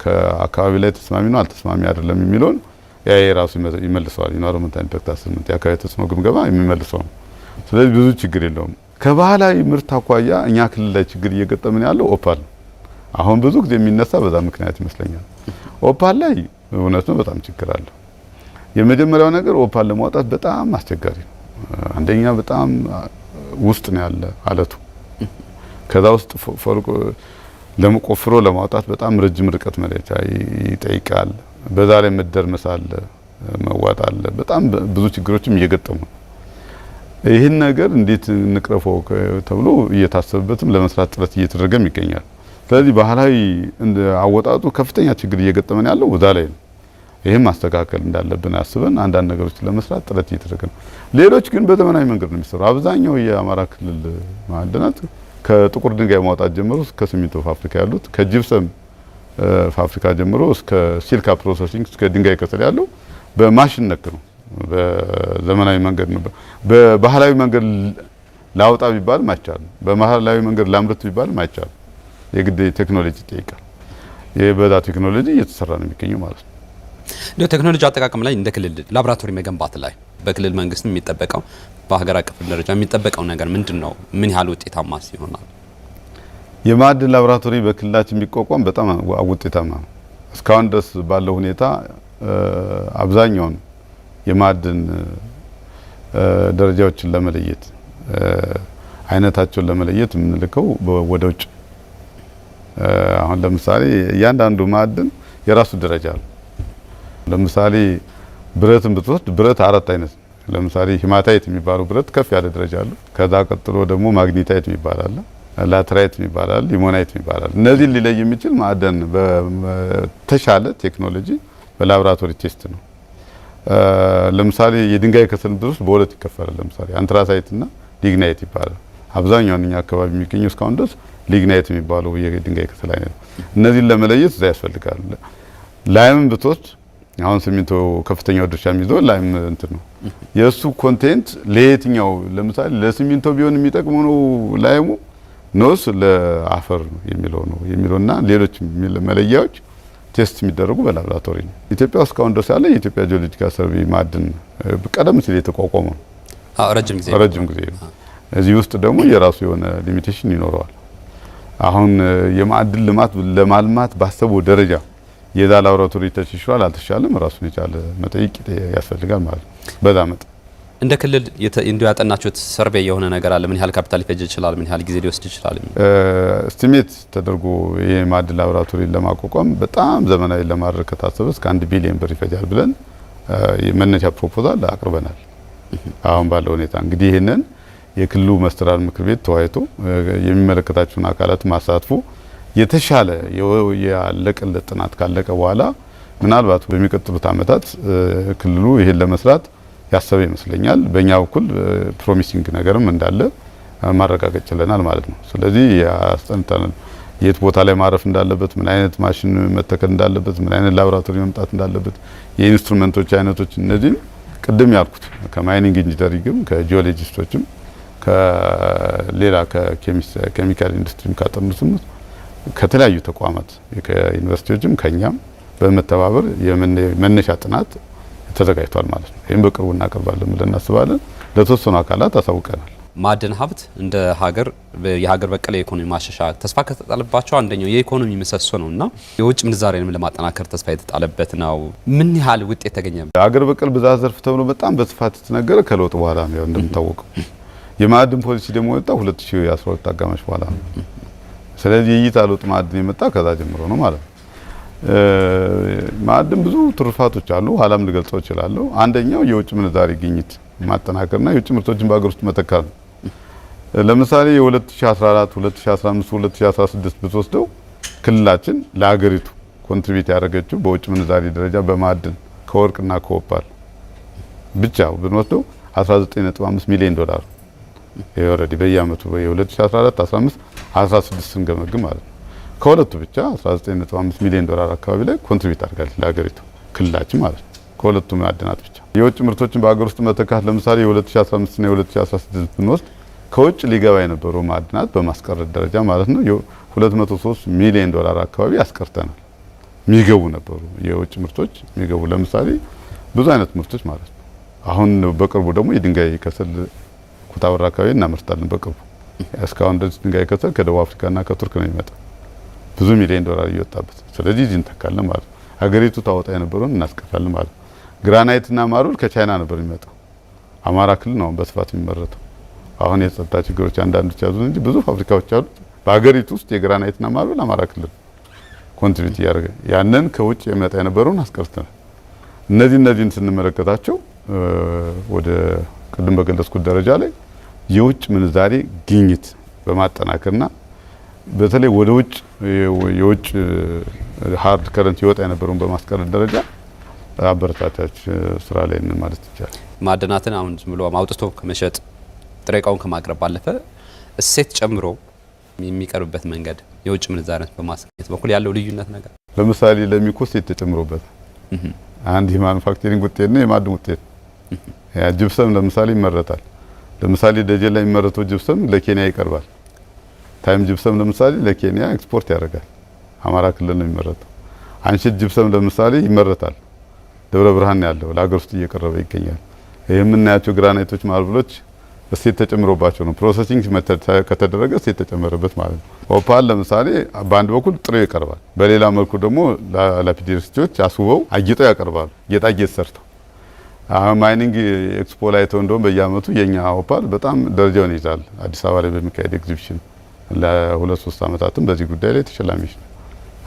ከአካባቢ ላይ ተስማሚ ነው አልተስማሚ አይደለም የሚለውን ያ የራሱ ይመልሰዋል። ኢንቫይሮንመንታል ኢምፓክት አሰስመንት የአካባቢ ተጽዕኖ ግምገማ የሚመልሰው ነው። ስለዚህ ብዙ ችግር የለውም። ከባህላዊ ምርት አኳያ እኛ ክልል ላይ ችግር እየገጠመን ያለው ኦፓል አሁን ብዙ ጊዜ የሚነሳ በዛ ምክንያት ይመስለኛል። ኦፓል ላይ እውነት ነው በጣም ችግር አለ። የመጀመሪያው ነገር ኦፓል ለማውጣት በጣም አስቸጋሪ ነው። አንደኛ በጣም ውስጥ ነው ያለ አለቱ። ከዛ ውስጥ ፎርቆ ለመቆፍሮ ለማውጣት በጣም ረጅም ርቀት መለቻ ይጠይቃል። በዛ ላይ መደርመስ አለ፣ መዋጥ አለ። በጣም ብዙ ችግሮችም እየገጠሙ ነው። ይህን ነገር እንዴት እንቅረፈው ተብሎ እየታሰበበትም ለመስራት ጥረት እየተደረገም ይገኛል። ስለዚህ ባህላዊ አወጣጡ ከፍተኛ ችግር እየገጠመን ያለው ወዛ ላይ ነው። ይሄም ማስተካከል እንዳለብን አስበን አንዳንድ ነገሮች ለመስራት ጥረት እየተደረገ ነው። ሌሎች ግን በዘመናዊ መንገድ ነው የሚሰሩ። አብዛኛው የአማራ ክልል ማዕድናት ከጥቁር ድንጋይ ማውጣት ጀምሮ እስከ ሲሚንቶ ፋብሪካ ያሉት ከጂፕሰም ፋብሪካ ጀምሮ እስከ ሲልካ ፕሮሰሲንግ እስከ ድንጋይ ከሰል ያለው በማሽን ነክ ነው። በዘመናዊ መንገድ ነው። በባህላዊ መንገድ ላውጣ ቢባልም አይቻልም። በባህላዊ መንገድ ላምርት ቢባልም አይቻልም። የግድ ቴክኖሎጂ ይጠይቃል። የበዛ ቴክኖሎጂ እየተሰራ ነው የሚገኘው ማለት ነው። እንደ ቴክኖሎጂ አጠቃቀም ላይ እንደ ክልል ላቦራቶሪ መገንባት ላይ በክልል መንግስት የሚጠበቀው በሀገር አቀፍ ደረጃ የሚጠበቀው ነገር ምንድነው? ምን ያህል ውጤታማ ይሆናል? የማዕድን ላቦራቶሪ በክልላችን የሚቋቋም በጣም ውጤታማ ነው። እስካሁን ድረስ ባለው ሁኔታ አብዛኛውን የማዕድን ደረጃዎችን ለመለየት አይነታቸውን ለመለየት የምንልከው ወደ ውጭ። አሁን ለምሳሌ እያንዳንዱ ማዕድን የራሱ ደረጃ አለው። ለምሳሌ ብረትን ብትወስድ ብረት 4 አይነት ነው። ለምሳሌ ሂማታይት የሚባለው ብረት ከፍ ያለ ደረጃ አለው። ከዛ ቀጥሎ ደግሞ ማግኒታይት የሚባል አለ፣ ላተራይት የሚባል አለ፣ ሊሞናይት የሚባል አለ። እነዚህን ሊለይ የሚችል ማዕድን በተሻለ ቴክኖሎጂ በላቦራቶሪ ቴስት ነው። ለምሳሌ የድንጋይ ከሰል ብትወስድ በሁለት ይከፈላል። ለምሳሌ አንትራሳይት እና ሊግናይት ይባላል። አብዛኛው እኛ አካባቢ የሚገኘው እስካሁን ድረስ ሊግናይት የሚባለው የድንጋይ ከሰል አይነት ነው። እነዚህን ለመለየት እዛ ያስፈልጋል። ላይምን ብትወስድ አሁን ሲሚንቶ ከፍተኛው ድርሻ የሚይዘው ላይም እንትን ነው። የእሱ ኮንቴንት ለየትኛው ለምሳሌ ለሲሚንቶ ቢሆን የሚጠቅመው ነው ላይሙ ኖስ ለአፈር ነው የሚለውና ሌሎች መለያዎች ቴስት የሚደረጉ በላቦራቶሪ ነው። ኢትዮጵያ ውስጥ እስካሁን ድረስ ያለ የኢትዮጵያ ጂኦሎጂካል ሰርቬይ ማዕድን ቀደም ሲል የተቋቋመው ረጅም ጊዜ ነው። እዚህ ውስጥ ደግሞ የራሱ የሆነ ሊሚቴሽን ይኖረዋል። አሁን የማዕድን ልማት ለማልማት ባሰበው ደረጃ የዛ ላቦራቶሪ ተሽሽሏል አልተሻለም ራሱን የቻለ መጠይቅ ያስፈልጋል ማለት ነው። በዛ መጠን እንደ ክልል እንዲሁ ያጠናችሁት ሰርቬይ የሆነ ነገር አለ? ምን ያህል ካፒታል ሊፈጅ ይችላል? ምን ያህል ጊዜ ሊወስድ ይችላል? እስቲሜት ተደርጎ የማዕድን ላቦራቶሪ ለማቋቋም በጣም ዘመናዊ ለማድረግ ከታሰበ እስከ 1 ቢሊዮን ብር ይፈጃል ብለን የመነሻ ፕሮፖዛል አቅርበናል። አሁን ባለው ሁኔታ እንግዲህ ይሄንን የክልሉ መስተዳድር ምክር ቤት ተወያይቶ የሚመለከታቸውን አካላት ማሳትፎ የተሻለ ያለቀለት ጥናት ካለቀ በኋላ ምናልባት በሚቀጥሉት አመታት ክልሉ ይሄን ለመስራት ያሰበ ይመስለኛል። በእኛ በኩል ፕሮሚሲንግ ነገርም እንዳለ ማረጋገጥ ችለናል ማለት ነው። ስለዚህ ያስጠንተናል የት ቦታ ላይ ማረፍ እንዳለበት፣ ምን አይነት ማሽን መተከል እንዳለበት፣ ምን አይነት ላቦራቶሪ መምጣት እንዳለበት፣ የኢንስትሩመንቶች አይነቶች እነዚህን ቅድም ያልኩት ከማይኒንግ ኢንጂነሪንግም ከጂኦሎጂስቶችም ከሌላ ከኬሚካል ኢንዱስትሪም ካጠኑትም ከተለያዩ ተቋማት ከዩኒቨርሲቲዎችም ከኛም በመተባበር የመነሻ ጥናት ተዘጋጅቷል ማለት ነው። ይሄን በቅርቡ እናቀርባለን ብለን እናስባለን። ለተወሰኑ አካላት አሳውቀናል። ማዕድን ሀብት እንደ ሀገር የሀገር በቀል የኢኮኖሚ ማሻሻያ ተስፋ ከተጣለባቸው አንደኛው የኢኮኖሚ ምሰሶ ነውና የውጭ ምንዛሬንም ለማጠናከር ተስፋ የተጣለበት ነው። ምን ያህል ውጤት ተገኘ? ሀገር በቀል ብዝሃ ዘርፍ ተብሎ በጣም በስፋት የተነገረ ከለውጥ በኋላ ነው እንደምታወቀው። የማዕድን ፖሊሲ ደግሞ የወጣው 2012 አጋማሽ በኋላ ነው። ስለዚህ የእይታ ለውጥ ማዕድን የመጣ ከዛ ጀምሮ ነው ማለት ነው። ማዕድን ብዙ ትሩፋቶች አሉ። ኋላም ልገልጸው እችላለሁ። አንደኛው የውጭ ምንዛሬ ግኝት ማጠናከርና የውጭ ምርቶችን በሀገር ውስጥ መተካት ነው። ለምሳሌ የ2014፣ 2015፣ 2016 ብትወስደው ክልላችን ለሀገሪቱ ኮንትሪቢዩት ያደረገችው በውጭ ምንዛሬ ደረጃ በማዕድን ከወርቅና ከኦፓል ብቻ ብንወስደው 19.5 ሚሊዮን ዶላር ይሄ ኦሬዲ በየአመቱ በ2014፣ 15፣ 16 ስንገመግም ማለት ነው። ከሁለቱ ብቻ 19.5 ሚሊዮን ዶላር አካባቢ ላይ ኮንትሪቢዩት አድርጋለች ለሀገሪቱ ክልላችን ማለት ነው። ከሁለቱ ማዕድናት ብቻ የውጭ ምርቶችን በሀገር ውስጥ መተካት ለምሳሌ የ2015 እና የ2016 ብንወስድ ከውጭ ሊገባ የነበረው ማዕድናት በማስቀረት ደረጃ ማለት ነው 203 ሚሊዮን ዶላር አካባቢ ያስቀርተናል። የሚገቡ ነበሩ የውጭ ምርቶች የሚገቡ ለምሳሌ ብዙ አይነት ምርቶች ማለት ነው። አሁን በቅርቡ ደግሞ የድንጋይ ከሰል ኩታበራ አካባቢ እናመርታለን። በቅርቡ እስካሁን ድረስ ድንጋይ ከሰል ከደቡብ አፍሪካና ከቱርክ ነው የሚመጣው ብዙ ሚሊዮን ዶላር እየወጣበት። ስለዚህ እዚህ እንተካለን ማለት ነው። ሀገሪቱ ታወጣ የነበረውን እናስቀራለን ማለት ነው። ግራናይትና ማርብል ከቻይና ነበር የሚመጣው። አማራ ክልል ነው በስፋት የሚመረተው። አሁን የጸጥታ ችግሮች አንዳንዶች ያዙ እንጂ ብዙ ፋብሪካዎች አሉ በሀገሪቱ ውስጥ የግራናይትና ማርብል አማራ ክልል ኮንትሪቢዩት ያደርገ ያንን ከውጭ የሚመጣ የነበረውን አስቀርተናል። እነዚህን ስንመለከታቸው ወደ ቅድም በገለጽኩት ደረጃ ላይ የውጭ ምንዛሬ ግኝት በማጠናከርና በተለይ ወደ ውጭ የውጭ ሃርድ ከረንሲ ይወጣ የነበረውን በማስቀረት ደረጃ አበረታታች ስራ ላይ ነን ማለት ይቻላል። ማዕድናትን አሁን ዝም ብሎ አውጥቶ ከመሸጥ ጥሬ ዕቃውን ከማቅረብ ባለፈ እሴት ጨምሮ የሚቀርብበት መንገድ የውጭ ምንዛሬን በማስገኘት በኩል ያለው ልዩነት ነገር ለምሳሌ ለሚኮ እሴት ተጨምሮበት አንድ የማኑፋክቸሪንግ ውጤት ነው የማዕድን ውጤት ያ ጅብሰም ለምሳሌ ይመረታል። ለምሳሌ ደጀን ላይ የሚመረተው ጅብሰም ለኬንያ ይቀርባል። ታይም ጅብሰም ለምሳሌ ለኬንያ ኤክስፖርት ያደርጋል። አማራ ክልል ነው የሚመረተው። አንሽት ጅብሰም ለምሳሌ ይመረታል። ደብረ ብርሃን ያለው ለሀገር ውስጥ እየቀረበ ይገኛል። ይሄ የምናያቸው ግራናይቶች ማርብሎች እሴት ተጨምሮባቸው ነው ፕሮሰሲንግ ከተደረገ እሴት ተጨመረበት ማለት ነው። ኦፓል ለምሳሌ በአንድ በኩል ጥሬው ይቀርባል። በሌላ መልኩ ደግሞ ላፒዴሪስቶች አስውበው አጊጠው ያቀርባሉ። ጌጣጌጥ ሰርተው ማይኒንግ ኤክስፖ ላይ እንደውም በየአመቱ የኛ ኦፓል በጣም ደረጃውን ይዛል። አዲስ አበባ ላይ በሚካሄድ ኤግዚቢሽን ለ2-3 አመታትም በዚህ ጉዳይ ላይ ተሸላሚዎች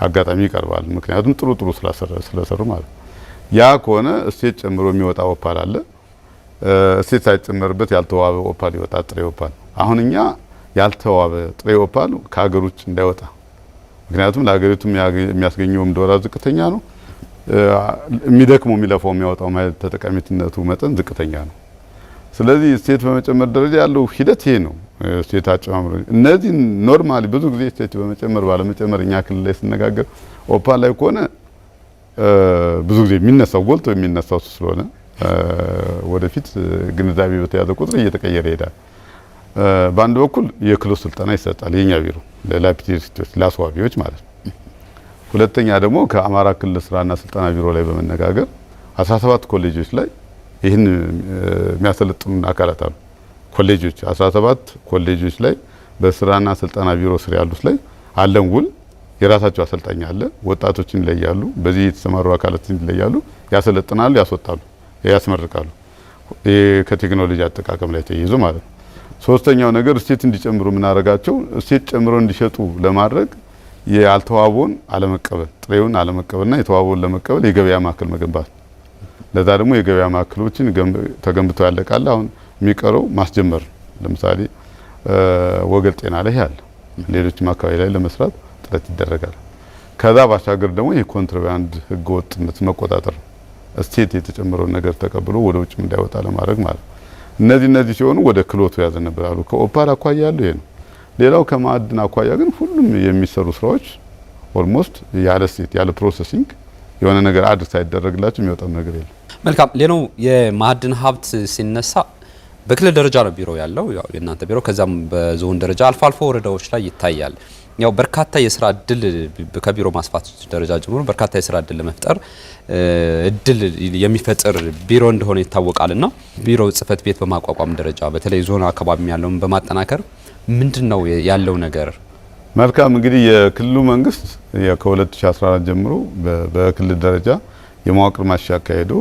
አጋጣሚ ይቀርባል። ምክንያቱም ጥሩ ስለሰሩ ማለት ነው። ያ ከሆነ እሴት ጨምሮ የሚወጣ ኦፓል አለ። እሴት ሳይጨመርበት ያልተዋበ ኦፓል ይወጣል፣ ጥሬ ኦፓል። አሁን እኛ ያልተዋበ ጥሬ ኦፓል ከሀገር ውጭ እንዳይወጣ፣ ምክንያቱም ለሀገሪቱ የሚያስገኘውም ዶላር ዝቅተኛ ነው። የሚደክመው የሚለፋው የሚያወጣው ተጠቃሚነቱ መጠን ዝቅተኛ ነው። ስለዚህ እሴት በመጨመር ደረጃ ያለው ሂደት ይሄ ነው። እሴት አጨማምሮ እነዚህ ኖርማሊ ብዙ ጊዜ እሴት በመጨመር ባለመጨመር እኛ ክልል ላይ ስነጋገር ኦፓል ላይ ከሆነ ብዙ ጊዜ የሚነሳው ጎልቶ የሚነሳው ስለሆነ ወደፊት ግንዛቤ በተያዘ ቁጥር እየተቀየረ ይሄዳል። በአንድ በኩል የክህሎት ስልጠና ይሰጣል የኛ ቢሮ ለላፒዴሪስቶች ለአስዋቢዎች ማለት ነው። ሁለተኛ ደግሞ ከአማራ ክልል ስራና ስልጠና ቢሮ ላይ በመነጋገር 17 ኮሌጆች ላይ ይህን የሚያሰለጥኑ አካላት አሉ። ኮሌጆች 17 ኮሌጆች ላይ በስራና ስልጠና ቢሮ ስር ያሉት ላይ አለን ውል የራሳቸው አሰልጣኝ አለ። ወጣቶችን ይለያሉ፣ በዚህ የተሰማሩ አካላትን ይለያሉ፣ ያሰለጥናሉ፣ ያስወጣሉ፣ ያስመርቃሉ። ከቴክኖሎጂ አጠቃቀም ላይ ተይዞ ማለት ነው። ሶስተኛው ነገር እሴት እንዲጨምሩ ምናረጋቸው እሴት ጨምሮ እንዲሸጡ ለማድረግ ያልተዋበውን አለመቀበል፣ ጥሬውን አለመቀበልና የተዋበውን ለመቀበል የገበያ ማዕከል መገንባት። ለዛ ደግሞ የገበያ ማዕከሎችን ተገንብተው ያለቃል። አሁን የሚቀረው ማስጀመር። ለምሳሌ ወገል ጤና ላይ ያለ ሌሎችም አካባቢ ላይ ለመስራት ጥረት ይደረጋል። ከዛ ባሻገር ደግሞ የኮንትሮባንድ ህገ ወጥነት መቆጣጠር፣ እሴት የተጨመረውን ነገር ተቀብሎ ወደ ውጭ እንዳይወጣ ለማድረግ ማለት ነው። እነዚህ ሲሆኑ ወደ ክህሎቱ ያዘነብላሉ። ከኦፓል አኳያ ያለው ይሄ ነው። ሌላው ከማዕድን አኳያ ግን ሁሉም የሚሰሩ ስራዎች ኦልሞስት ያለ እሴት ያለ ፕሮሰሲንግ የሆነ ነገር አድር ሳይደረግላቸው የሚወጣው ነገር የለም። መልካም። ሌላው የማዕድን ሀብት ሲነሳ በክልል ደረጃ ነው ቢሮ ያለው ያው የእናንተ ቢሮ ከዛም በዞን ደረጃ አልፎ አልፎ ወረዳዎች ላይ ይታያል። ያው በርካታ የስራ እድል ከቢሮ ማስፋት ደረጃ ጀምሮ በርካታ የስራ እድል ለመፍጠር እድል የሚፈጥር ቢሮ እንደሆነ ይታወቃልና ቢሮ ጽህፈት ቤት በማቋቋም ደረጃ በተለይ ዞን አካባቢ ያለውን በማጠናከር ምንድነው ያለው ነገር? መልካም እንግዲህ የክልሉ መንግስት ከ2014 ጀምሮ በክልል ደረጃ የመዋቅር ማሻሻያ አካሄዶ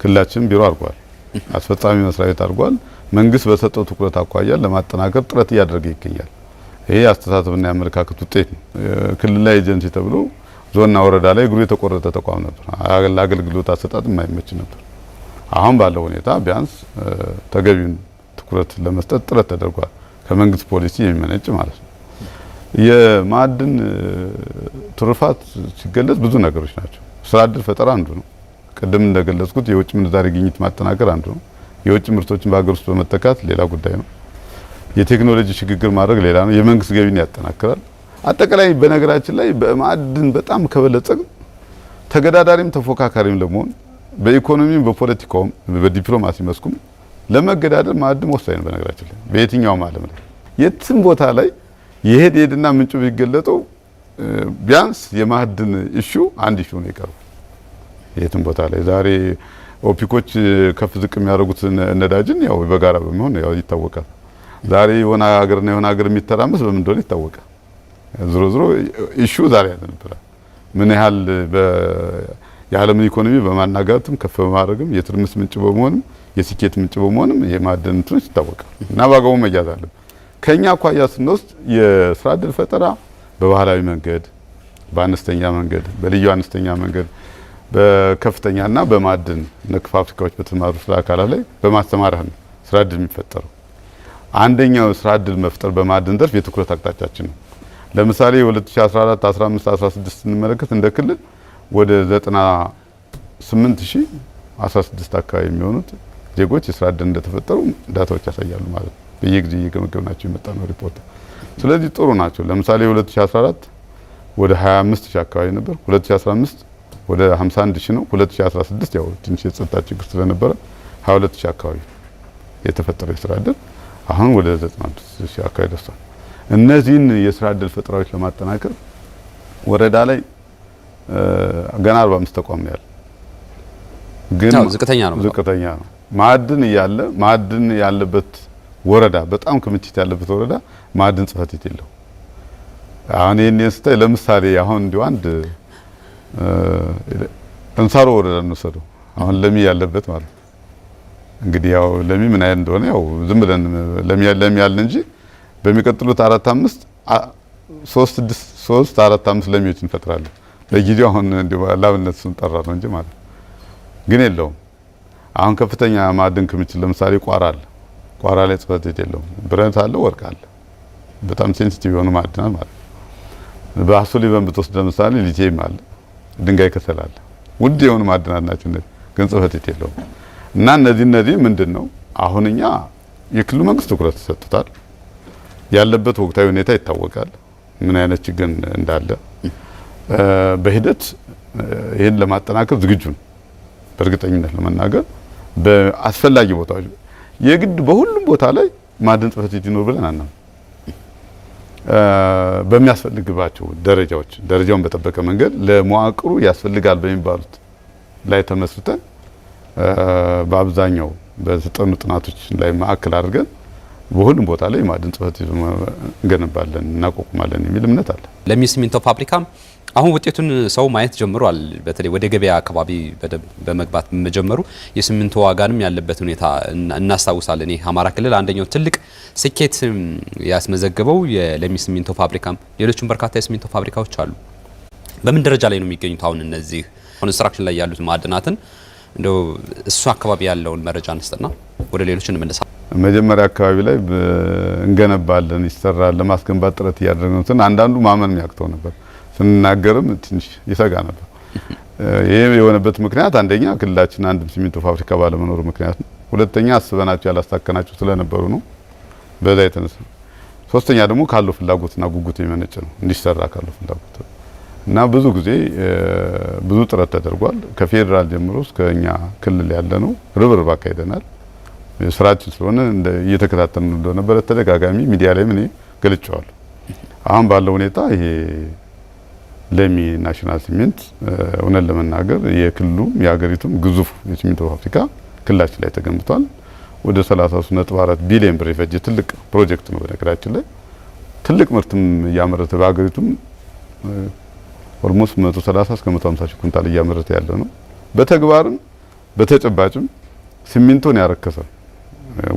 ክልላችን ቢሮ አድርጓል። አስፈጻሚ መስሪያ ቤት አድርጓል። መንግስት በሰጠው ትኩረት አኳያ ለማጠናከር ጥረት እያደረገ ይገኛል። ይሄ አስተሳሰብና የአመለካከት ውጤት ነው። ክልል ላይ ኤጀንሲ ተብሎ ዞንና ወረዳ ላይ እግሩ የተቆረጠ ተቋም ነበር። ለአገልግሎት አሰጣጥ የማይመች ነበር። አሁን ባለው ሁኔታ ቢያንስ ተገቢውን ትኩረት ለመስጠት ጥረት ተደርጓል። ከመንግስት ፖሊሲ የሚመነጭ ማለት ነው። የማዕድን ትሩፋት ሲገለጽ ብዙ ነገሮች ናቸው። ስራ እድል ፈጠራ አንዱ ነው። ቅድም እንደገለጽኩት የውጭ ምንዛሪ ግኝት ማጠናከር አንዱ ነው። የውጭ ምርቶችን በሀገር ውስጥ በመተካት ሌላ ጉዳይ ነው። የቴክኖሎጂ ሽግግር ማድረግ ሌላ ነው። የመንግስት ገቢን ያጠናክራል። አጠቃላይ በነገራችን ላይ በማዕድን በጣም ከበለጸግ ተገዳዳሪም ተፎካካሪም ለመሆን በኢኮኖሚም በፖለቲካውም በዲፕሎማሲ መስኩም ለመገዳደር ማዕድን ወሳኝ ነው። በነገራችን ላይ በየትኛውም ዓለም ላይ የትም ቦታ ላይ የሄድና ምንጩ ቢገለጠው ቢያንስ የማዕድን ኢሹ አንድ ኢሹ ነው ይቀርቡ። የትም ቦታ ላይ ዛሬ ኦፒኮች ከፍ ዝቅ የሚያደርጉት ነዳጅን ያው በጋራ በመሆን ያው ይታወቃል። ዛሬ የሆነ ሀገር የሚተራመስ በምን እንደሆነ ይታወቃል። ዝሮ ኢሹ ዛሬ ያለበት ምን ያህል የዓለምን ኢኮኖሚ በማናጋትም ከፍ በማድረግም የትርምስ ምንጭ በመሆንም የስኬት ምንጭ በመሆንም የማዕድን እንትኖች ይታወቃል እና ባጋው መያዝ አለበት። ከኛ አኳያ ስንወስድ የስራ እድል ፈጠራ በባህላዊ መንገድ፣ በአነስተኛ መንገድ፣ በልዩ አነስተኛ መንገድ፣ በከፍተኛና በማዕድን ነክ ፋብሪካዎች በተማሩ ስራ አካላት ላይ በማስተማር ነው ስራ እድል የሚፈጠረው። አንደኛው ስራ እድል መፍጠር በማዕድን ዘርፍ የትኩረት አቅጣጫችን ነው። ለምሳሌ 2014፣ 15፣ 16 ስንመለከት እንደ ክልል ወደ 98016 አካባቢ የሚሆኑት ዜጎች የስራ እድል እንደተፈጠሩ ዳታዎች ያሳያሉ ማለት ነው። በየጊዜ እየገመገምናቸው የመጣ ነው ሪፖርት። ስለዚህ ጥሩ ናቸው። ለምሳሌ 2014 ወደ 25000 አካባቢ ነበር። 2015 ወደ 51000 ነው። 2016 ያው ትንሽ የጸጥታ ችግር ስለነበረ 22000 አካባቢ የተፈጠረው የስራ እድል አሁን ወደ 95000 አካባቢ ደርሷል። እነዚህን የስራ እድል ፈጠራዎች ለማጠናከር ወረዳ ላይ ገና 45 ተቋም ነው ያለው። ግን ዝቅተኛ ነው። ማዕድን ያለበት ወረዳ በጣም ክምችት ያለበት ወረዳ ማዕድን ጽህፈት ቤት የለው። አሁን ይሄን ስታይ ለምሳሌ አሁን እንዲሁ አንድ እንሳሮ ወረዳ እንወሰደው አሁን ለሚ ያለበት ማለት እንግዲህ ያው ለሚ ምን አይነት እንደሆነ ያው ዝም ብለን ለሚ ያለን እንጂ በሚቀጥሉት 4-5 3-4-5 ለሚዎች እንፈጥራለን። ለጊዜው አሁን እንዲሁ ላብነት ስም ጠራ ነው እንጂ ማለት ግን የለውም። አሁን ከፍተኛ ማዕድን ክምችት ለምሳሌ ቋራ ላይ ጽህፈት ቤት የለውም። ብረት አለ፣ ወርቅ አለ። በጣም ሴንሲቲቭ የሆኑ ማዕድናት ማለት ነው። በአሶሊቨን ብትወስድ ለምሳሌ ሊቲየም አለ፣ ድንጋይ ከሰል አለ። ውድ የሆኑ ማዕድናት ናቸው እነዚህ፣ ግን ጽህፈት ቤት የለውም። እና እነዚህ ምንድነው አሁን እኛ የክልሉ መንግስት ትኩረት ተሰጥቷል። ያለበት ወቅታዊ ሁኔታ ይታወቃል፣ ምን አይነት ችግር እንዳለ በሂደት ይሄን ለማጠናከር ዝግጁ ነው። በእርግጠኝነት ለመናገር በአስፈላጊ ቦታዎች የግድ በሁሉም ቦታ ላይ ማዕድን ጽህፈት ቤት ይኖር ብለን አናም በሚያስፈልግባቸው ደረጃውን በጠበቀ መንገድ ለመዋቅሩ ያስፈልጋል በሚባሉት ላይ ተመስርተን በአብዛኛው በተጠኑ ጥናቶች ላይ ማዕከል አድርገን በሁሉም ቦታ ላይ ማዕድን ጽህፈት ቤት እንገነባለን እናቋቁማለን የሚል እምነት አለ። ለሚ ሲሚንቶ ፋብሪካ አሁን ውጤቱን ሰው ማየት ጀምሯል። በተለይ ወደ ገበያ አካባቢ በመግባት መጀመሩ የሲሚንቶ ዋጋንም ያለበት ሁኔታ እናስታውሳለን። ይሄ አማራ ክልል አንደኛው ትልቅ ስኬት ያስመዘገበው የለሚ ሲሚንቶ ፋብሪካ፣ ሌሎችም በርካታ የሲሚንቶ ፋብሪካዎች አሉ። በምን ደረጃ ላይ ነው የሚገኙት? አሁን እነዚህ ኮንስትራክሽን ላይ ያሉት ማዕድናትን እንደው እሱ አካባቢ ያለውን መረጃ እንስጥና ወደ ሌሎች እንመለሳለን። መጀመሪያ አካባቢ ላይ እንገነባለን ይሰራል ለማስገንባት ጥረት እያደረግን አንዳንዱ ማመን የሚያቅተው ነበር። ስንናገርም ትንሽ ይሰጋ ነበር። ይሄ የሆነበት ምክንያት አንደኛ ክልላችን አንድ ሲሚንቶ ፋብሪካ ባለመኖሩ ምክንያት ነው። ሁለተኛ አስበናቸው ያላሳካናቸው ስለነበሩ ነው። በዛ የተነሳ ሶስተኛ ደግሞ ካለው ፍላጎትና ጉጉት የመነጨ ነው እንዲሰራ ካለው ፍላጎት እና ብዙ ጊዜ ብዙ ጥረት ተደርጓል። ከፌዴራል ጀምሮ እስከኛ ክልል ያለ ነው ርብርብ አካሂደናል። ስራችን ስለሆነ እየተከታተልን እንደሆነ በተደጋጋሚ ሚዲያ ላይ ምን ገልጫዋለሁ። አሁን ባለው ሁኔታ ይሄ ለሚ ናሽናል ሲሜንት እውነት ለመናገር የክልሉ የሀገሪቱም ግዙፍ የሲሚንቶ ፋብሪካ ክልላችን ላይ ተገንብቷል። ወደ 33.4 ቢሊዮን ብር የፈጀ ትልቅ ፕሮጀክት ነው። በነገራችን ላይ ትልቅ ምርትም እያመረተ በሀገሪቱም ኦልሞስት 130 እስከ 150 ሺህ ኩንታል እያመረተ ያለ ነው። በተግባርም በተጨባጭም ሲሚንቶን ያረከሰ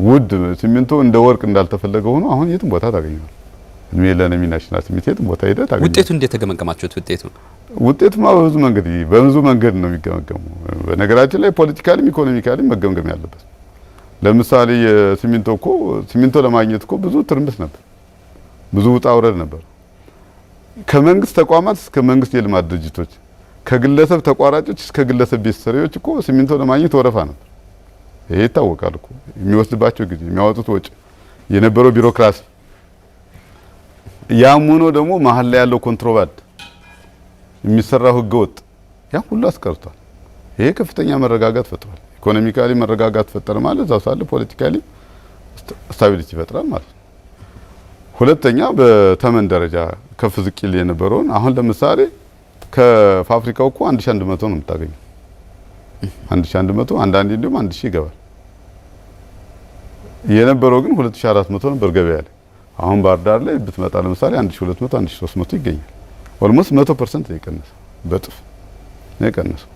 ውድ ሲሚንቶ እንደ ወርቅ እንዳልተፈለገ ሆኖ አሁን የትም ቦታ ታገኛለህ። እድሜ ለለሚ ናሽናል ሲሜንት የትም ቦታ ሄደህ ታገኛለህ። ውጤቱ እንዴት ተገመገማችሁት? ውጤቱማ በብዙ መንገድ ነው የሚገመገሙ። በነገራችን ላይ ፖለቲካሊም ኢኮኖሚካሊም መገምገም ያለበት። ለምሳሌ ሲሚንቶ ለማግኘት እኮ ብዙ ትርምስ ነበር፣ ብዙ ውጣ ውረድ ነበር። ከመንግስት ተቋማት እስከ መንግስት የልማት ድርጅቶች፣ ከግለሰብ ተቋራጮች እስከ ግለሰብ ቤት ሰሪዎች እኮ ሲሚንቶ ለማግኘት ወረፋ ነበር። ይሄ ይታወቃል እኮ የሚወስድባቸው ጊዜ፣ የሚያወጡት ወጪ፣ የነበረው ቢሮክራሲ። ያም ሆኖ ደግሞ መሀል ላይ ያለው ኮንትሮባንድ፣ የሚሰራው ህገወጥ ያ ሁሉ አስቀርቷል። ይሄ ከፍተኛ መረጋጋት ፈጥሯል። ኢኮኖሚካሊ መረጋጋት ፈጠረ ማለት እዛው ሳለ ፖለቲካሊ ስታቢሊቲ ይፈጥራል ማለት ነው። ሁለተኛ በተመን ደረጃ ከፍ ዝቅ ይል የነበረውን አሁን ለምሳሌ ከፋብሪካው እኮ 1100 ነው የምታገኘው። 1100 አንዳንዴ እንደውም 1000 ይገባል። የነበረው ግን 2400 ነበር ገበያ ላይ። አሁን ባህር ዳር ላይ ብትመጣ ለምሳሌ 1200 1300 ይገኛል። ኦልሞስት 100% ነው የቀነሰው፣ በጥፍ ነው የቀነሰው።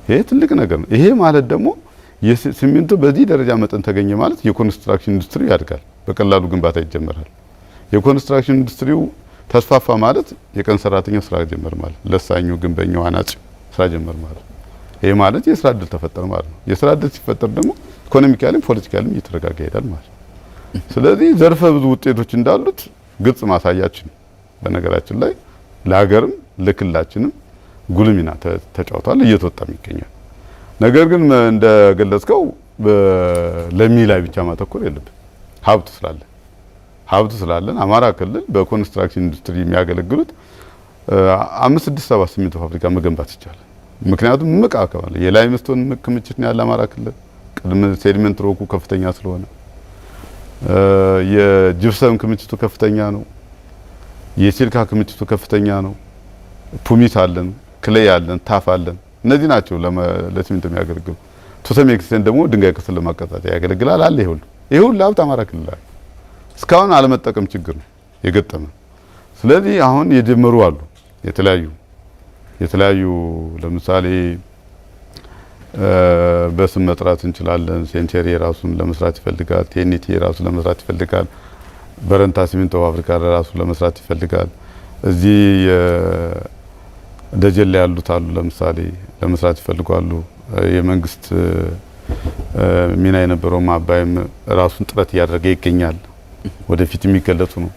ይሄ ትልቅ ነገር ነው። ይሄ ማለት ደግሞ የሲሚንቶ በዚህ ደረጃ መጠን ተገኘ ማለት የኮንስትራክሽን ኢንዱስትሪ ያድጋል፣ በቀላሉ ግንባታ ይጀመራል። የኮንስትራክሽን ኢንዱስትሪው ተስፋፋ ማለት የቀን ሰራተኛው ስራ ጀመር ማለት፣ ለሳኙ፣ ግንበኛው፣ አናጺ ስራ ጀመር ማለት። ይሄ ማለት የስራ እድል ተፈጠረ ማለት ነው። የስራ እድል ሲፈጠር ደግሞ ኢኮኖሚካሊም ፖለቲካሊም እየተረጋጋ ይሄዳል ማለት ነው። ስለዚህ ዘርፈ ብዙ ውጤቶች እንዳሉት ግልጽ ማሳያችን በነገራችን ላይ ለሀገርም ለክልላችንም ጉልህ ሚና ተጫውቷል፣ እየተወጣም ይገኛል። ነገር ግን እንደገለጽከው ለሚ ላይ ብቻ ማተኮር የለብን። ሀብት ስላለን አማራ ክልል በኮንስትራክሽን ኢንዱስትሪ የሚያገለግሉት 5-6-7 ሲሚንቶ ፋብሪካ መገንባት ይቻላል። ምክንያቱም ምቅ አካባቢ የላይምስቶን ምቅ ክምችት ነው ያለ አማራ ክልል፣ ቅድም ሴዲመንት ሮኩ ከፍተኛ ስለሆነ የጅብሰም ክምችቱ ከፍተኛ ነው፣ የሲልካ ክምችቱ ከፍተኛ ነው። ፑሚት አለን፣ ክሌይ አለን፣ ታፍ አለን። እነዚህ ናቸው ለሲሚንቶ የሚያገለግሉ። ቱሰም ኤክስቴንት ደግሞ ድንጋይ ከሰል ለማቀጣጠያ ያገለግላል አለ። ይሄ ሁሉ ሀብት አማራ ክልል አለ። እስካሁን አለመጠቀም ችግር ነው የገጠመ። ስለዚህ አሁን የጀመሩ አሉ የተለያዩ ለምሳሌ በስም መጥራት እንችላለን። ሴንቸሪ ራሱን ለመስራት ይፈልጋል። ቴኒቲ ራሱን ለመስራት ይፈልጋል። በረንታ ሲሚንቶ ፋብሪካ ራሱን ለመስራት ይፈልጋል። እዚህ ደጀን ላይ ያሉት አሉ ለምሳሌ ለመስራት ይፈልጋሉ። የመንግስት ሚና የነበረው አባይም ራሱን ጥረት እያደረገ ይገኛል። ወደፊት የሚገለጡ ነው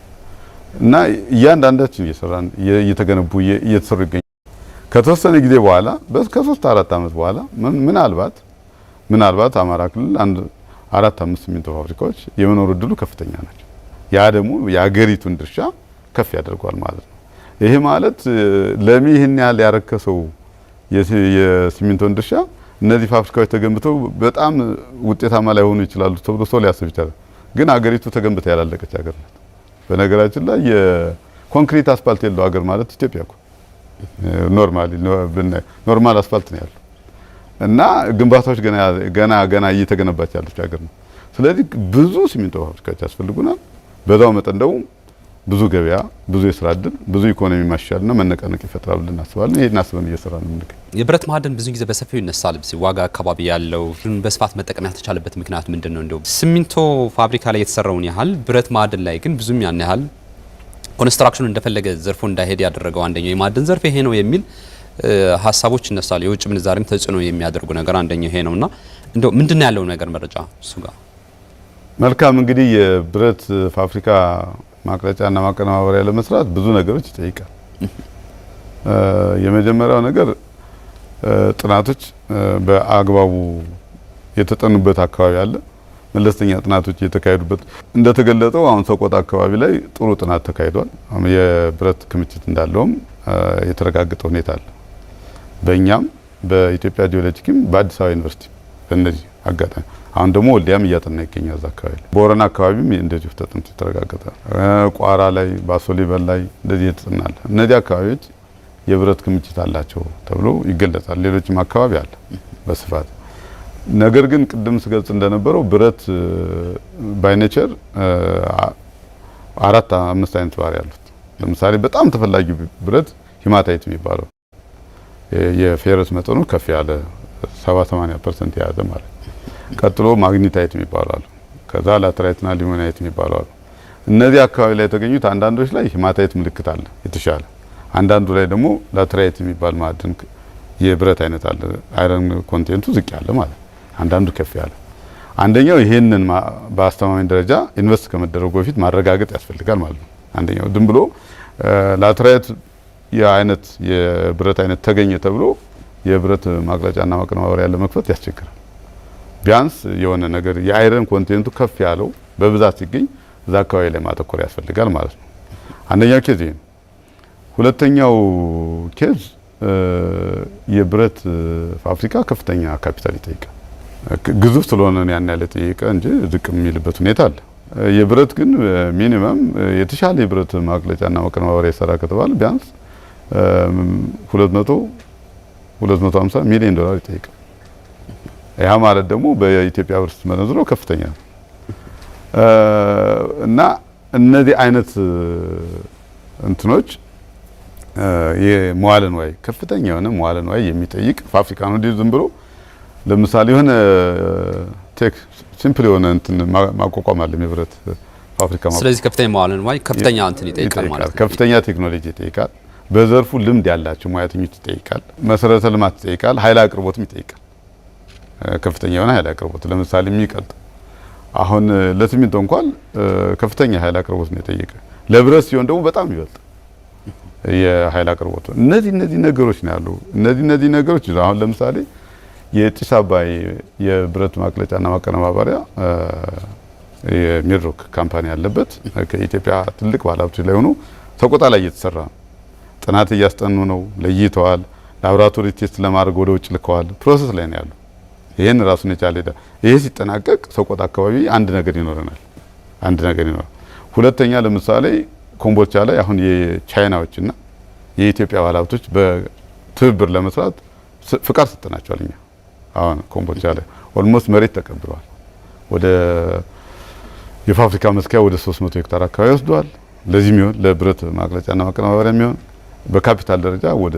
እና እያንዳንዳችን እየሰራን እየተገነቡ እየተሰሩ ይገኛል። ከተወሰነ ጊዜ በኋላ ከ3-4 አመት በኋላ ምናልባት አማራ ክልል 4-5 ሲሚንቶ ፋብሪካዎች የመኖር እድሉ ከፍተኛ ናቸው። ያ ደግሞ የሀገሪቱን ድርሻ ከፍ ያደርገዋል ማለት ነው። ይሄ ማለት ለሚ ይህን ያህል ያረከሰው የሲሚንቶን ድርሻ እነዚህ ፋብሪካዎች ተገንብተው በጣም ውጤታማ ላይ ሆኑ ይችላሉ ተብሎ ሰው ሊያስብ ይችላል። ግን ሀገሪቱ ተገንብታ ያላለቀች ሀገር ናት። በነገራችን ላይ የኮንክሪት አስፋልት የለው ሀገር ማለት ኢትዮጵያ እኮ ኖርማል አስፋልት ነው ያለው እና ግንባታዎች ገና እየተገነባች ያለች ሀገር ነው። ስለዚህ ብዙ ሲሚንቶ ፋብሪካዎች ያስፈልጉናል። በዛው መጠን ደግሞ ብዙ ገበያ፣ ብዙ የስራ እድል፣ ብዙ ኢኮኖሚ ማሻሻልና መነቃነቅ ይፈጥራል ብለን እናስባለን። ይሄን አስበን እየሰራን ነው። የብረት ማዕድን ብዙ ጊዜ በሰፊው ይነሳል። ዋጋ አካባቢ ያለው በስፋት መጠቀም ያልተቻለበት ምክንያት ምንድን ነው? እንደው ሲሚንቶ ፋብሪካ ላይ የተሰራውን ያህል ብረት ማዕድን ላይ ግን ብዙም ያን ያህል ኮንስትራክሽኑ እንደፈለገ ዘርፎ እንዳይሄድ ያደረገው አንደኛው የማዕድን ዘርፍ ይሄ ነው የሚል ሀሳቦች ይነሳሉ። የውጭ ምንዛሪም ተጽዕኖ የሚያደርጉ ነገር አንደኛው ይሄ ነውና እንደው ምንድነው ያለው ነገር መረጃ እሱ ጋር? መልካም እንግዲህ የብረት ፋብሪካ ማቅለጫና ማቀነባበሪያ ለመስራት ብዙ ነገሮች ይጠይቃል። የመጀመሪያው ነገር ጥናቶች በአግባቡ የተጠኑበት አካባቢ አለ። መለስተኛ ጥናቶች የተካሄዱበት እንደተገለጸው አሁን ሰቆጣ አካባቢ ላይ ጥሩ ጥናት ተካሂዷል። የብረት ክምችት እንዳለውም የተረጋገጠ ሁኔታ አለ። በእኛም በኢትዮጵያ ጂኦሎጂክም በአዲስ አበባ ዩኒቨርሲቲ በእነዚህ አጋጣሚ አሁን ደግሞ ወልዲያም እያጠና ይገኛል። እዛ አካባቢ ቦረና አካባቢም እንደዚሁ ተጠንቶ የተረጋገጠ ቋራ ላይ ባሶሊበል ላይ እንደዚህ የተጠናል። እነዚህ አካባቢዎች የብረት ክምችት አላቸው ተብሎ ይገለጻል። ሌሎችም አካባቢ አለ በስፋት ነገር ግን ቅድም ስገልጽ እንደነበረው ብረት ባይኔቸር 4-5 አይነት ባህሪ ያሉት። ለምሳሌ በጣም ተፈላጊ ብረት ሂማታይት የሚባለው የፌረስ መጠኑ ከፍ ያለ 70-80% የያዘ ማለት። ቀጥሎ ማግኒታይት የሚባለው አለ። ከዛ ላተራይትና ሊሞናይት የሚባለው አለ። እነዚህ አካባቢ ላይ የተገኙት አንዳንዶች ላይ ሂማታይት ምልክት አለ የተሻለ፣ አንዳንዱ ላይ ደግሞ ላተራይት የሚባል ማዕድን የብረት አይነት አለ። አይረን ኮንቴንቱ ዝቅ ያለ ማለት፣ አንዳንዱ ከፍ ያለ። አንደኛው ይሄንን በአስተማማኝ ደረጃ ኢንቨስት ከመደረጉ በፊት ማረጋገጥ ያስፈልጋል ማለት ነው። አንደኛው ዝም ብሎ ላተራይት የአይነት የብረት አይነት ተገኘ ተብሎ የብረት ማቅለጫና ማቀነባበሪያ ለመክፈት ያስቸግራል። ቢያንስ የሆነ ነገር የአይረን ኮንቴንቱ ከፍ ያለው በብዛት ሲገኝ እዛ አካባቢ ላይ ማተኮር ያስፈልጋል ማለት ነው። አንደኛው ኬዝ ይሄ ነው። ሁለተኛው ኬዝ የብረት ፋብሪካ ከፍተኛ ካፒታል ይጠይቃል። ግዙፍ ስለሆነ ያን ያለ ጠይቀ እንጂ ዝቅ የሚልበት ሁኔታ አለ። የብረት ግን ሚኒመም የተሻለ የብረት ማቅለጫና ማቀነባበሪያ ይሰራ ከተባለ ቢያንስ 200-250 ሚሊዮን ዶላር ይጠይቃል። ያ ማለት ደግሞ በኢትዮጵያ ብር ስትመነዝረው ከፍተኛ ነው እና እነዚህ አይነት እንትኖች የመዋለ ንዋይ ከፍተኛ የሆነ መዋለ ንዋይ የሚጠይቅ ፋብሪካ ነው። ዝም ብሎ ለምሳሌ የሆነ ቴክ ሲምፕል የሆነ እንትን ማቋቋም አለ የብረት ፋብሪካ ማለት። ስለዚህ ከፍተኛ መዋለ ንዋይ ከፍተኛ እንትን ይጠይቃል ማለት ነው። ከፍተኛ ቴክኖሎጂ ይጠይቃል። በዘርፉ ልምድ ያላቸው ሙያተኞች ይጠይቃል። መሰረተ ልማት ይጠይቃል። ኃይል አቅርቦትም ይጠይቃል። ከፍተኛ የሆነ ኃይል አቅርቦት ለምሳሌ የሚቀልጥ አሁን ለሲሚንቶ እንኳን ከፍተኛ ኃይል አቅርቦት ነው የጠየቀ። ለብረት ሲሆን ደግሞ በጣም ይበልጥ የኃይል አቅርቦት። እነዚህ ነገሮች ነው ያሉ። እነዚህ ነገሮች አሁን ለምሳሌ የጢስ አባይ የብረት ማቅለጫና ማቀነባበሪያ የሚድሮክ ካምፓኒ ያለበት ከኢትዮጵያ ትልቅ ባለሀብቶች ላይ ሆኖ ሰቆጣ ላይ እየተሰራ ነው። ጥናት እያስጠኑ ነው። ለይተዋል። ላቦራቶሪ ቴስት ለማድረግ ወደ ውጭ ልከዋል። ፕሮሰስ ላይ ነው ያሉ። ይሄን ራሱን የቻለ ይሄ ሲጠናቀቅ ሰቆጣ አካባቢ አንድ ነገር ይኖረናል። ሁለተኛ ለምሳሌ ኮምቦልቻ ላይ አሁን የቻይናዎችና የኢትዮጵያ ባለሀብቶች በትብብር ለመስራት ፍቃድ ሰጥተናቸዋል። እኛ አሁን ኮምቦልቻ ላይ ኦልሞስት መሬት ተቀብለዋል። ወደ የፋብሪካ መስኪያ ወደ 300 ሄክታር አካባቢ ወስደዋል። ለዚህ የሚሆን ለብረት ማቅለጫና ማቀነባበሪያ የሚሆን በካፒታል ደረጃ ወደ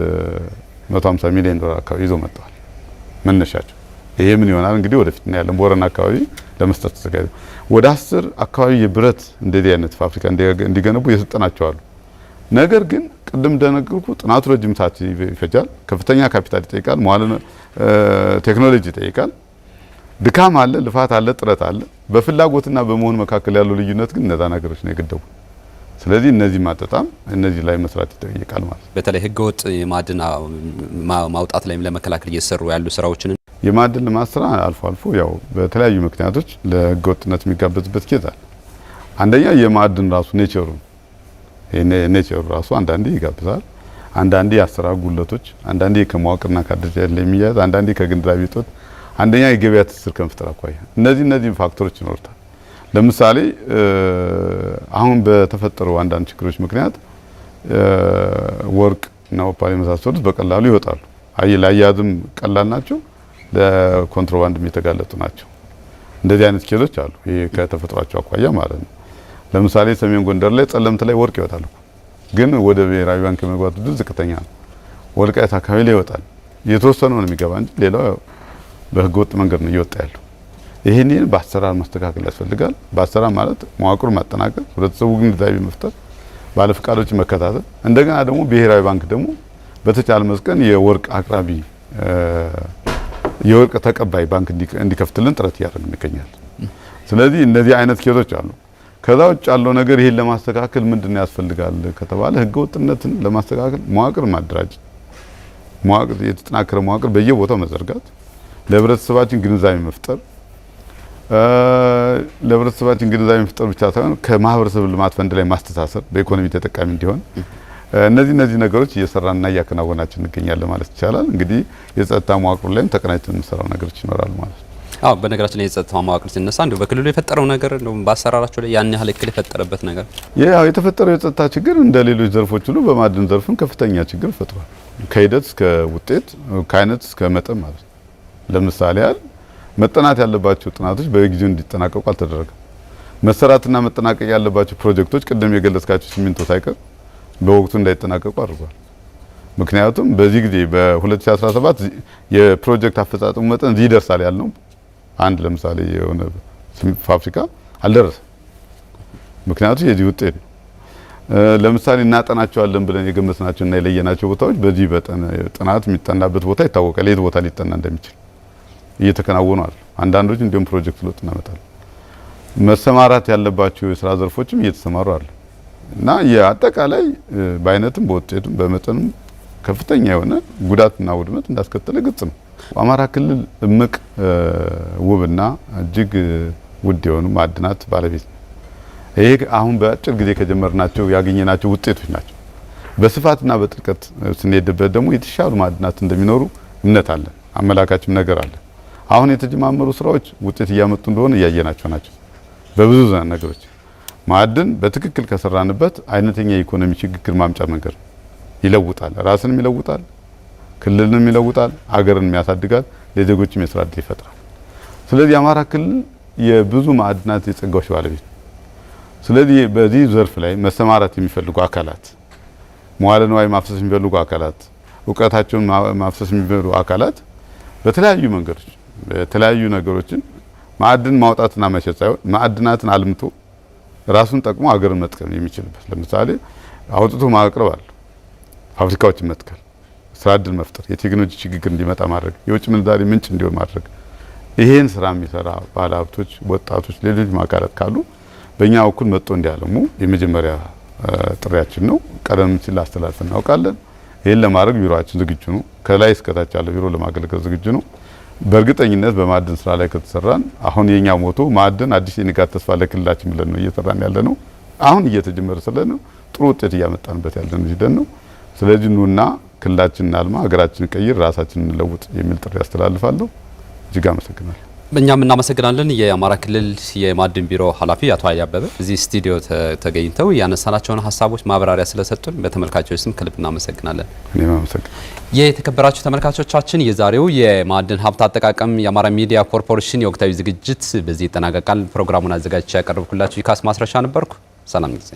150 ሚሊዮን ዶላር አካባቢ ይዘው መጥተዋል መነሻቸው። ይሄ ምን ይሆናል እንግዲህ ወደፊት ነው ያለን። ቦረና አካባቢ ለመስጠት ተዘጋጅ ወደ 10 አካባቢ የብረት እንደዚህ አይነት ፋብሪካ እንዲገነቡ የሰጠናቸው አሉ። ነገር ግን ቅድም እንደነገርኩ ጥናቱ ረጅም ሰዓት ይፈጃል። ከፍተኛ ካፒታል ይጠይቃል። መዋለ ቴክኖሎጂ ይጠይቃል። ድካም አለ፣ ልፋት አለ፣ ጥረት አለ። በፍላጎትና በመሆን መካከል ያለው ልዩነት ግን እነዛ ነገሮች ነው የገደቡ። ስለዚህ እነዚህ ማጣጣም እነዚህ ላይ መስራት ይጠይቃል ማለት ነው። በተለይ ህገወጥ የማዕድን ማውጣት ላይም ለመከላከል እየሰሩ ያሉ ስራዎችን የማዕድን ልማት ስራ አልፎ አልፎ ያው በተለያዩ ምክንያቶች ለህገወጥነት የሚጋበዝበት ኬዝ አለ። አንደኛ የማዕድን ራሱ ኔቸሩ ራሱ አንዳንዴ ይጋብዛል። አንዳንዴ የአሰራር ጉድለቶች፣ አንዳንዴ ከመዋቅርና ከአደረጃጀት ላይ የሚያያዝ፣ አንዳንዴ ከግንዛቤ እጦት፣ አንደኛ የገበያ ትስስር ከመፍጠር አኳያ እነዚህ ፋክተሮች ይኖሩታል። ለምሳሌ አሁን በተፈጠረው አንዳንድ ችግሮች ምክንያት ወርቅ እና ኦፓል የመሳሰሉት በቀላሉ ይወጣሉ። ለአያያዝም ቀላል ናቸው፣ ለኮንትሮባንድ የተጋለጡ ናቸው። እንደዚህ አይነት ኬዞች አሉ። ይሄ ከተፈጥሯቸው አኳያ ማለት ነው። ለምሳሌ ሰሜን ጎንደር ላይ ጸለምት ላይ ወርቅ ይወጣል፣ ግን ወደ ብሔራዊ ባንክ የመግባት ዕድሉ ዝቅተኛ ነው። ወልቃይት አካባቢ ላይ ይወጣል፣ የተወሰነው ነው የሚገባ እንጂ ሌላው በህገወጥ መንገድ ነው እየወጣ ያለው። ይሄን በአሰራር ማስተካከል ያስፈልጋል። በአሰራር ማለት መዋቅሩ ማጠናከር፣ ህብረተሰቡ ግንዛቤ መፍጠር፣ ባለፍቃዶች መከታተል፣ እንደገና ደግሞ ብሔራዊ ባንክ ደግሞ በተቻለ መስቀን የወርቅ አቅራቢ የወርቅ ተቀባይ ባንክ እንዲከፍትልን ጥረት እያደረግን እንገኛለን። ስለዚህ እነዚህ አይነት ኬዞች አሉ። ከዛ ውጭ ያለው ነገር ይሄን ለማስተካከል ምንድነው ያስፈልጋል ከተባለ ህገወጥነትን ለማስተካከል መዋቅር ማደራጀት፣ መዋቅር የተጠናከረ መዋቅር በየቦታው መዘርጋት፣ ለህብረተሰባችን ግንዛቤ መፍጠር ብቻ ሳይሆን ከማህበረሰብ ልማት ፈንድ ላይ ማስተሳሰር በኢኮኖሚ ተጠቃሚ እንዲሆን እነዚህ ነገሮች እየሰራንና እያከናወናችን እንገኛለን ማለት ይቻላል። እንግዲህ የጸጥታ መዋቅሩ ላይም ተቀናጅተን የምንሰራው ነገሮች ይኖራሉ ማለት ነው። አዎ በነገራችን ላይ የጸጥታ መዋቅር ሲነሳ እንደው በክልሉ የፈጠረው ነገር እንደው ባሰራራቸው ላይ ያን ያህል እክል የፈጠረበት ነገር ያው የተፈጠረው የጸጥታ ችግር እንደ ሌሎች ዘርፎች ሁሉ በማዕድን ዘርፍም ከፍተኛ ችግር ፈጥሯል። ከሂደት እስከ ውጤት ከአይነት እስከ መጠን ማለት ነው። ለምሳሌ ያህል መጠናት ያለባቸው ጥናቶች በጊዜው እንዲጠናቀቁ አልተደረገም። መሰራትና መጠናቀቅ ያለባቸው ፕሮጀክቶች ቅድም የገለጽካቸው ሲሚንቶ ሳይቀር በወቅቱ እንዳይጠናቀቁ አድርጓል። ምክንያቱም በዚህ ጊዜ በ2017 የፕሮጀክት አፈጻጸሙ መጠን እዚህ ይደርሳል ያልነው አንድ ለምሳሌ የሆነ ፋብሪካ አልደረሰም። ምክንያቱም የዚህ ውጤት ነው። ለምሳሌ እናጠናቸዋለን ብለን የገመትናቸው እና የለየናቸው ቦታዎች በዚህ ጥናት የሚጠናበት ቦታ ይታወቃል። የት ቦታ ሊጠና እንደሚችል እየተከናወኑ አሉ። አንዳንዶች እንዲሁም ፕሮጀክት ለውጥ እናመጣለን። መሰማራት ያለባቸው የስራ ዘርፎችም እየተሰማሩ አሉ እና የአጠቃላይ በአይነትም በውጤቱም በመጠኑም ከፍተኛ የሆነ ጉዳትና ውድመት እንዳስከተለ ግልጽ ነው። አማራ ክልል እምቅ ውብና እጅግ ውድ የሆኑ ማዕድናት ባለቤት ነው። ይሄ አሁን በአጭር ጊዜ ከጀመርናቸው ያገኘናቸው ውጤቶች ናቸው። በስፋትና በጥልቀት ስንሄድበት ደግሞ የተሻሉ ማዕድናት እንደሚኖሩ እምነት አለን፣ አመላካችም ነገር አለ። አሁን የተጀማመሩ ስራዎች ውጤት እያመጡ እንደሆነ እያየናቸው ናቸው። በብዙ ነገሮች ማዕድን በትክክል ከሰራንበት አይነተኛ የኢኮኖሚ ሽግግር ማምጫ መንገድ ይለውጣል፣ ራስንም ይለውጣል፣ ክልልንም ይለውጣል፣ አገርንም ያሳድጋል፣ ለዜጎችም የስራ ዕድል ይፈጥራል። ስለዚህ አማራ ክልል የብዙ ማዕድናት የጸጋዎች ባለቤት ነው። ስለዚህ በዚህ ዘርፍ ላይ መሰማራት የሚፈልጉ አካላት፣ መዋለ ንዋይ ማፍሰስ የሚፈልጉ አካላት፣ እውቀታቸውን ማፍሰስ የሚፈልጉ አካላት በተለያዩ መንገዶች የተለያዩ ነገሮችን ማዕድን ማውጣትና መሸጥ ሳይሆን ማዕድናትን አልምቶ ራሱን ጠቅሞ አገርን መጥቀም የሚችልበት ለምሳሌ አውጥቶ ማቅረብ አለ፣ ፋብሪካዎችን መትከል፣ ስራ ዕድል መፍጠር፣ የቴክኖሎጂ ሽግግር እንዲመጣ ማድረግ፣ የውጭ ምንዛሪ ምንጭ እንዲሆን ማድረግ። ይሄን ስራ የሚሰራ ባለሀብቶች፣ ወጣቶች፣ ሌሎች አካላት ካሉ በእኛ በኩል መጥቶ እንዲያለሙ የመጀመሪያ ጥሪያችን ነው። ቀደም ሲል አስተላልፈን እናውቃለን። ይሄን ለማድረግ ቢሮአችን ዝግጁ ነው። ከላይ እስከታች ያለ ቢሮ ለማገልገል ዝግጁ ነው። በእርግጠኝነት በማዕድን ስራ ላይ ከተሰራን አሁን የኛ ሞቶ ማዕድን አዲስ የንጋት ተስፋ ለክልላችን ብለን ነው እየሰራን ያለ ነው። አሁን እየተጀመረ ስለሆነ ጥሩ ውጤት እያመጣንበት ያለን ሂደት ነው። ስለዚህ ኑና ክልላችንን አልማ፣ ሀገራችንን ቀይር፣ ራሳችንን እንለውጥ የሚል ጥሪ ያስተላልፋለሁ። እጅግ አመሰግናለሁ። እኛም እናመሰግናለን። የአማራ ክልል የማዕድን ቢሮ ኃላፊ አቶ ኃይሌ አበበ እዚህ ስቱዲዮ ተገኝተው ያነሳናቸውን ሀሳቦች ማብራሪያ ስለሰጡን በተመልካቾች ስም ከልብ እናመሰግናለን። እኔም አመሰግናለሁ። የተከበራችሁ ተመልካቾቻችን የዛሬው የማዕድን ሀብት አጠቃቀም የአማራ ሚዲያ ኮርፖሬሽን የወቅታዊ ዝግጅት በዚህ ይጠናቀቃል። ፕሮግራሙን አዘጋጅቼ ያቀርብኩላችሁ ይካስ ማስረሻ ነበርኩ። ሰላም ጊዜ